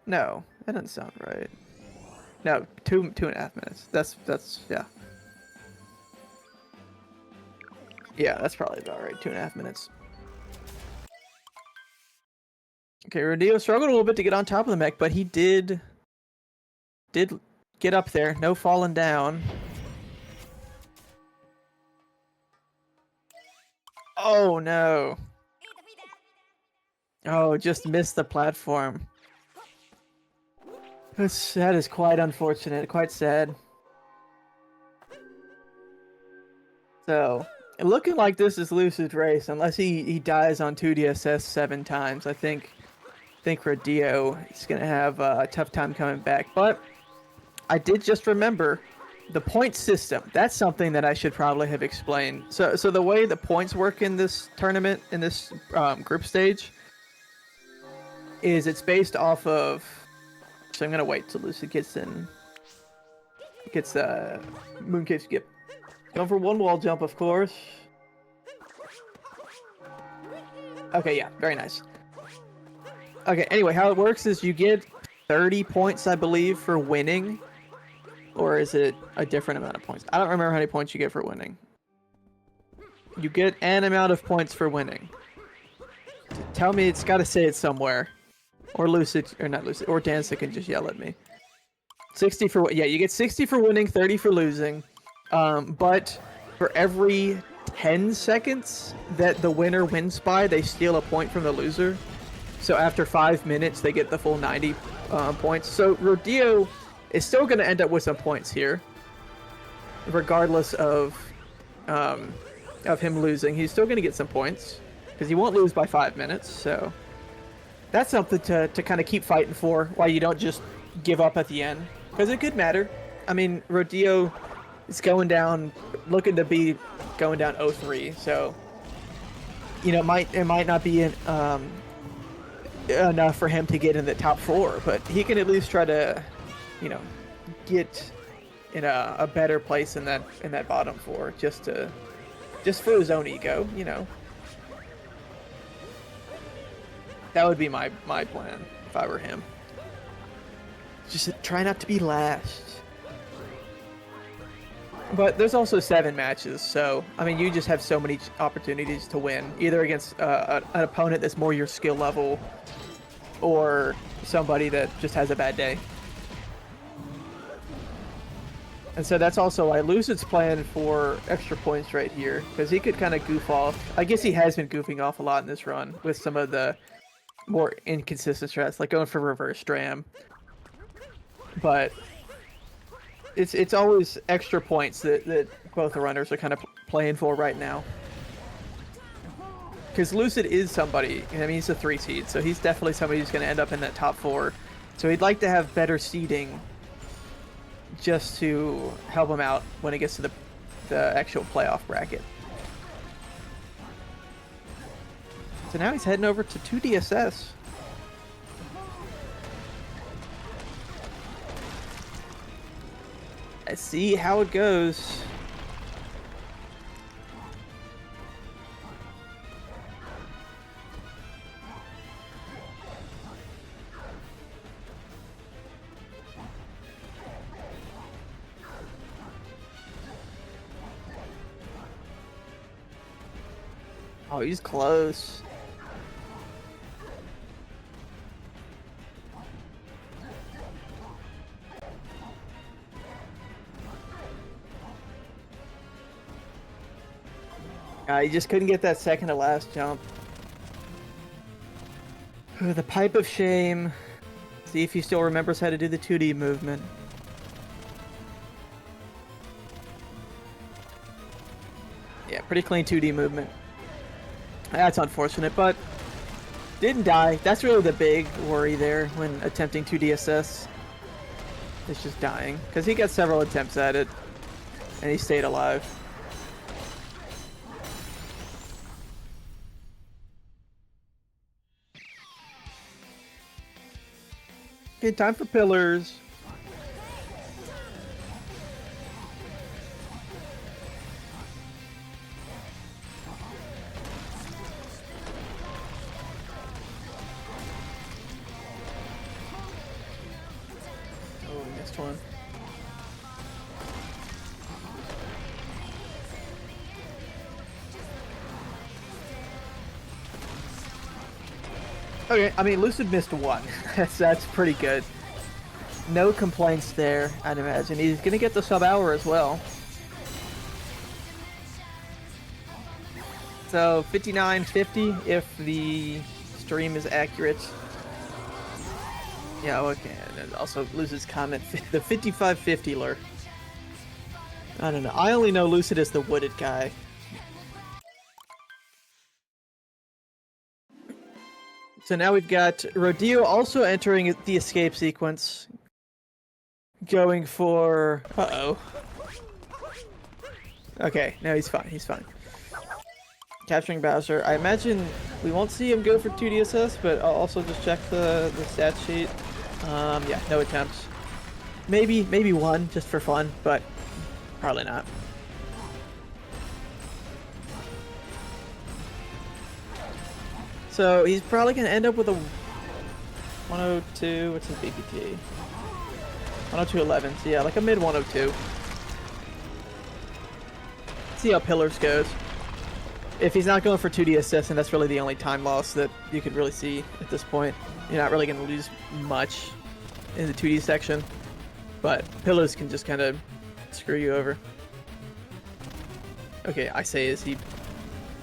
No, that doesn't sound right. No, 2.5 minutes. That's yeah. Yeah, that's probably about right. 2.5 minutes. Okay, Rodillo struggled a little bit to get on top of the mech, but he did get up there. No falling down. Oh no. Oh, just missed the platform. That is quite unfortunate. Quite sad. So, looking like this is Lucid's race, unless he dies on 2DSS 7 times. I think Rodillo is gonna have a tough time coming back. But I did just remember the point system. That's something that I should probably have explained. So the way the points work in this tournament, in this group stage, is it's based off of. So I'm gonna wait till Lucid gets Mooncave skip. Going for one wall jump, of course. Okay, yeah, very nice. Okay, anyway, how it works is you get 30 points, I believe, for winning. Or is it a different amount of points? I don't remember how many points you get for winning. You get an amount of points for winning. Tell me it's got to say it somewhere. Or Lucid, or not Lucid, or Danza can just yell at me. 60 for, yeah, you get 60 for winning, 30 for losing. But for every 10 seconds that the winner wins by, they steal a point from the loser. So after 5 minutes, they get the full 90 points. So Rodillo is still going to end up with some points here, regardless of him losing. He's still going to get some points because he won't lose by 5 minutes. So that's something to kind of keep fighting for, while you don't just give up at the end, because it could matter. I mean, Rodillo is going down, looking to be going down 0-3, so you know it might not be enough for him to get in the top 4, but he can at least try to, you know, get in a better place in that bottom 4, just for his own ego, you know. That would be my plan if I were him. Just try not to be last. But there's also 7 matches, so I mean, you just have so many opportunities to win, either against an opponent that's more your skill level, or somebody that just has a bad day. And so that's also why Lucid's playing for extra points right here, because he could kind of goof off. I guess he has been goofing off a lot in this run with some of the more inconsistent strats, like going for reverse dram. But it's always extra points that both the runners are kind of playing for right now. Because Lucid is somebody, I mean, he's a 3 seed, so he's definitely somebody who's going to end up in that top 4. So he'd like to have better seeding just to help him out when it gets to the actual playoff bracket. So now he's heading over to 2DSS. Let's see how it goes. Oh, he's close. He just couldn't get that second to last jump. The Pipe of Shame. See if he still remembers how to do the 2D movement. Yeah, pretty clean 2D movement. That's unfortunate, but didn't die. That's really the big worry there when attempting 2D SS. It's just dying. Because he got several attempts at it, and he stayed alive. Okay, time for pillars. Oh, next one. Okay, I mean, Lucid missed one. that's pretty good. No complaints there, I'd imagine. He's gonna get the sub-hour as well. So, 59.50 if the stream is accurate. Yeah, okay. And also, Lucid's comment, the 55.50 lure. I don't know. I only know Lucid as the wooded guy. So now we've got Rodillo also entering the escape sequence. Going for... Uh-oh. Okay, no, he's fine, he's fine. Capturing Bowser. I imagine we won't see him go for 2DSS, but I'll also just check the stat sheet. Yeah, no attempts. Maybe one, just for fun, but probably not. So he's probably going to end up with a 102, what's his BPT? 102.11, so yeah, like a mid 102. See how Pillars goes. If he's not going for 2D assist, and that's really the only time loss that you could really see at this point. You're not really going to lose much in the 2D section, but Pillars can just kind of screw you over. Okay, I say as he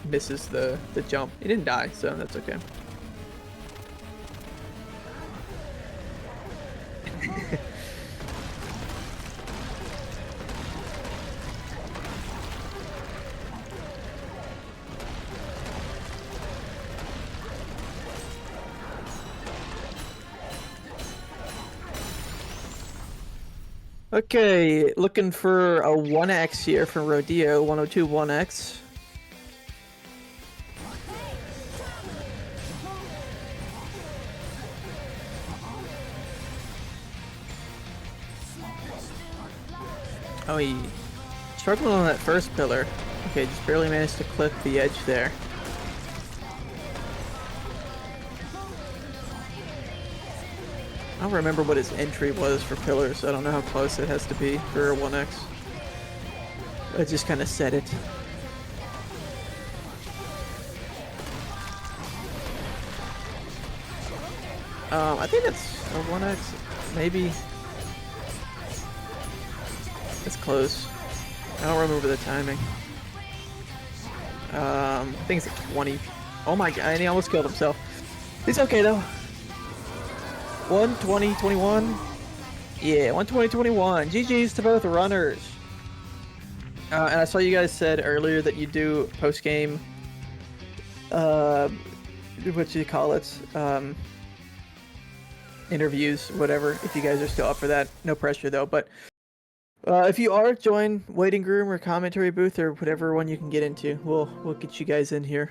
misses the jump. He didn't die, so that's okay. Okay, looking for a 1x here from Rodillo, 102 1x. Oh, he struggled on that first pillar. Okay, just barely managed to clip the edge there. I don't remember what his entry was for pillars, so I don't know how close it has to be for a 1x. I just kind of set it. I think that's a 1x, maybe. It's close. I don't remember the timing. I think it's like 20. Oh my god, and he almost killed himself. It's okay though. 120-21. Yeah, 120-21. GG's to both runners. And I saw you guys said earlier that you do post-game, what do you call it? Interviews, whatever, if you guys are still up for that. No pressure though, but if you are, join waiting room or commentary booth or whatever one you can get into. We'll get you guys in here.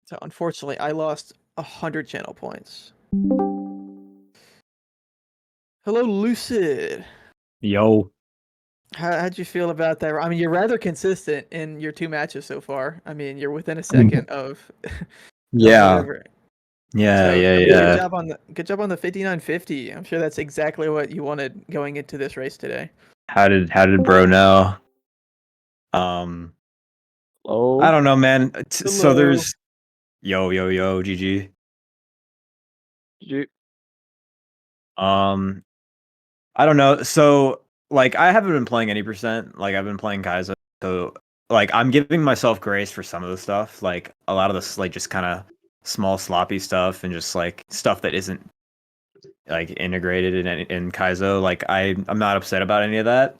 So unfortunately, I lost 100 channel points. Hello, Lucid. Yo. How'd you feel about that? I mean, you're rather consistent in your 2 matches so far. I mean, you're within a second of Yeah. whatever. Yeah, So, yeah, I mean, yeah. good job on the 59.50. I'm sure that's exactly what you wanted going into this race today. How did bro know? Um, Oh, I don't know, man. So Hello. there's yo, GG. you, I don't know. So like I haven't been playing any percent. Like I've been playing Kaizo. So like I'm giving myself grace for some of the stuff. Like a lot of this like just kind of small sloppy stuff and just like stuff that isn't like integrated in Kaizo. Like I'm not upset about any of that.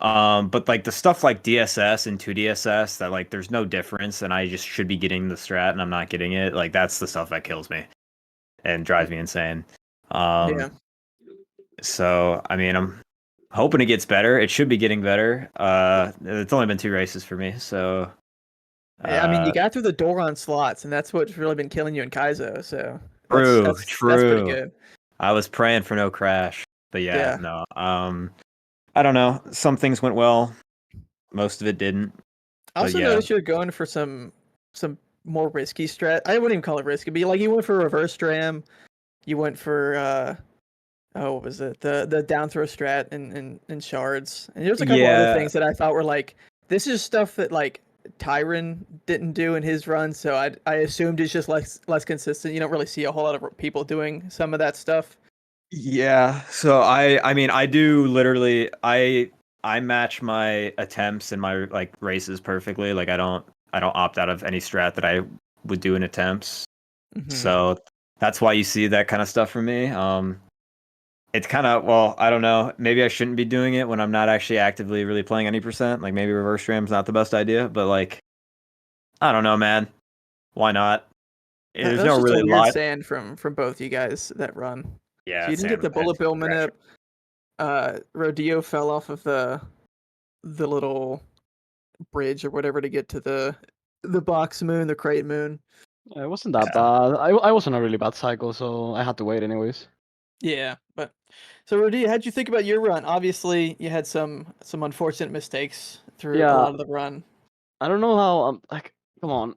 But like the stuff like DSS and 2DSS that like there's no difference and I just should be getting the strat and I'm not getting it. Like that's the stuff that kills me and drives me insane. Yeah. So I mean I'm hoping it gets better. It should be getting better. It's only been 2 races for me, so I mean, you uh got through the door on slots, and that's what's really been killing you in Kaizo. So true, that's pretty true. good. I was praying for no crash. But yeah, Yeah. no. I don't know. Some things went well, most of it didn't. I But also yeah. noticed you're going for some more risky strat. I wouldn't even call it risky, but like you went for reverse dram. You went for what was it? The down throw strat and shards. And there's a couple other Yeah, things that I thought were like this is stuff that like Tyron didn't do in his run, so I assumed it's just less consistent. You don't really see a whole lot of people doing some of that stuff. yeah. So I mean I do literally I match my attempts and my like races perfectly. Like I don't opt out of any strat that I would do in attempts. Mm-hmm. So that's why you see that kind of stuff from me. It's kind of well, I don't know. Maybe I shouldn't be doing it when I'm not actually actively really playing any percent. Like maybe reverse ram's not the best idea, but like I don't know, man. Why not? That There's was no just a really weird lot. sand from both you guys that run. So Yeah, you didn't get Sam the had bullet bill some crash. minute. Rodillo fell off of the little bridge or whatever to get to the box moon, the crate moon. it wasn't that Yeah. bad. I was on a really bad cycle, so I had to wait anyways. Yeah, but so Rodillo, how'd you think about your run? Obviously, you had some unfortunate mistakes through a Yeah, lot of the run. I don't know how. Like, come on.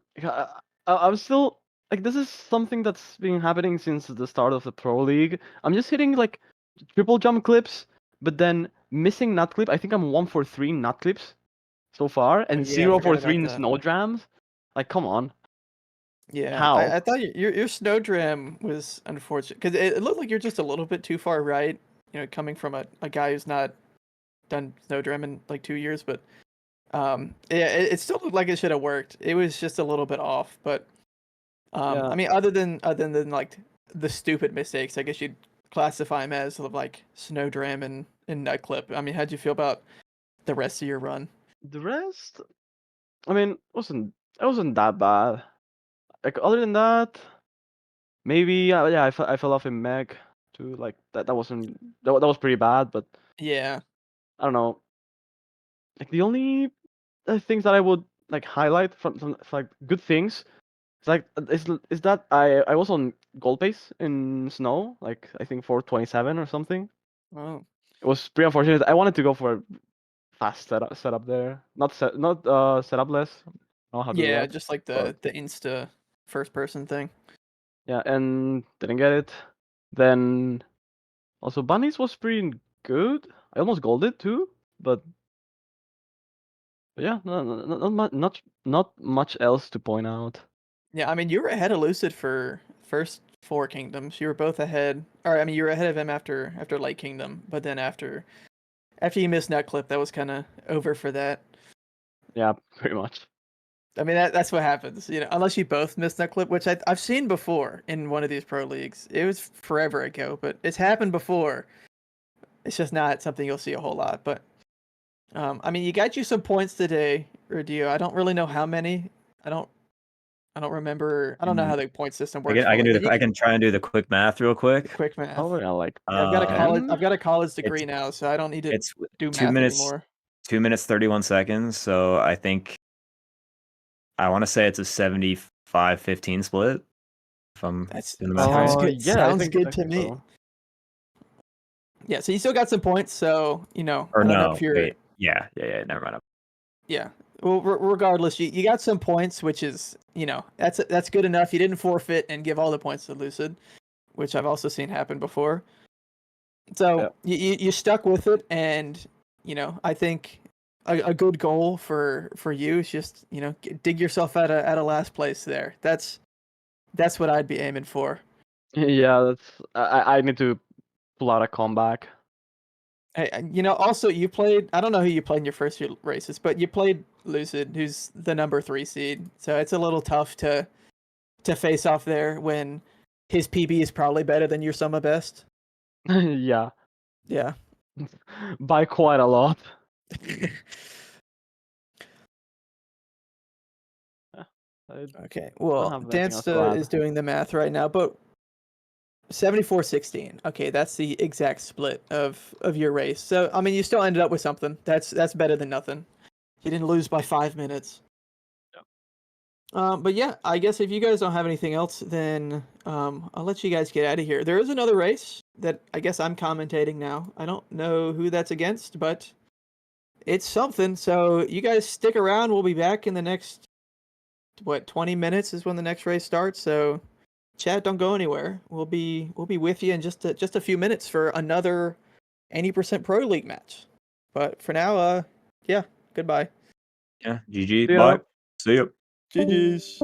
I'm still like this is something that's been happening since the start of the pro league. I'm just hitting like triple jump clips, but then missing nut clip. I think I'm 1 for 3 nut clips so far, Oh and yeah, I zero forgot for three about in that. snow drams. Like, come on, Yeah, how? I thought your snowdram was unfortunate because it looked like you're just a little bit too far right. You know, coming from a guy who's not done snowdram in like 2 years, but yeah, it still looked like it should have worked. It was just a little bit off, but Yeah, I mean, other than like the stupid mistakes, I guess you'd classify them as like snowdram and nut clip. I mean, how'd you feel about the rest of your run? the rest. I mean, it wasn't that bad. Like other than that, maybe yeah, I fell off in Meg too. Like that wasn't that was pretty bad, but Yeah, I don't know. Like the only things that I would like highlight from like good things is like is that I was on gold pace in snow, like I think 427 or something. oh It was pretty unfortunate. I wanted to go for a fast setup there, not setup less. I don't know how to do yeah, that, just like but the Insta first person thing. yeah, and didn't get it. Then also bunnies was pretty good. I almost golded too, but yeah, not much else to point out. Yeah, I mean, you were ahead of Lucid for first four kingdoms. You were both ahead, or I mean, you were ahead of him after Light Kingdom, but then after you missed Nut Clip, that was kind of over for that. Yeah, pretty much. I mean, that's what happens, unless you both miss Nut Clip, which I've seen before in one of these pro leagues. It was forever ago, but it's happened before. It's just not something you'll see a whole lot. But I mean, you got you some points today, Rodillo. I don't really know how many. I don't. I don't remember. I don't know Mm, how the point system works I can fully, do but the I can try and do the quick math real quick. quick math. Oh yeah, like Yeah, I've got a college. 10. I've got a college It's degree now, so I don't need to it's do two math minutes anymore. 2 minutes 31 seconds. So I think I want to say it's a 75-15 split. If I'm That's doing the math sounds right. good. Yeah, Sounds I good to think me. so. Yeah, so you still got some points. So Or I don't know if no, you're. wait. Yeah. Never mind. Yeah. Well, regardless, you got some points, which is that's good enough. You didn't forfeit and give all the points to Lucid, which I've also seen happen before. So Yeah. you stuck with it, and I think a good goal for you is just dig yourself out of last place there. That's what I'd be aiming for. Yeah, that's I need to pull out a comeback. Hey, also you played. I don't know who you played in your first few races, but you played Lucid, who's the number 3 seed. So it's a little tough to face off there when his PB is probably better than your summer best. Yeah, Yeah. by quite a lot. Yeah, I Okay. don't Well, have anything else to Dansta add. is doing the math right now, but 74-16. Okay, that's the exact split of your race. So I mean, you still ended up with something. That's better than nothing. You didn't lose by 5 minutes. But yeah, I guess if you guys don't have anything else, then I'll let you guys get out of here. There is another race that I guess I'm commentating now. I don't know who that's against, but it's something. So you guys stick around. We'll be back in the next 20 minutes is when the next race starts. So chat, don't go anywhere. We'll be with you in just a few minutes for another 80% Pro League match. But for now, yeah, goodbye. Yeah, GG. Yeah. Bye. See you. GG's.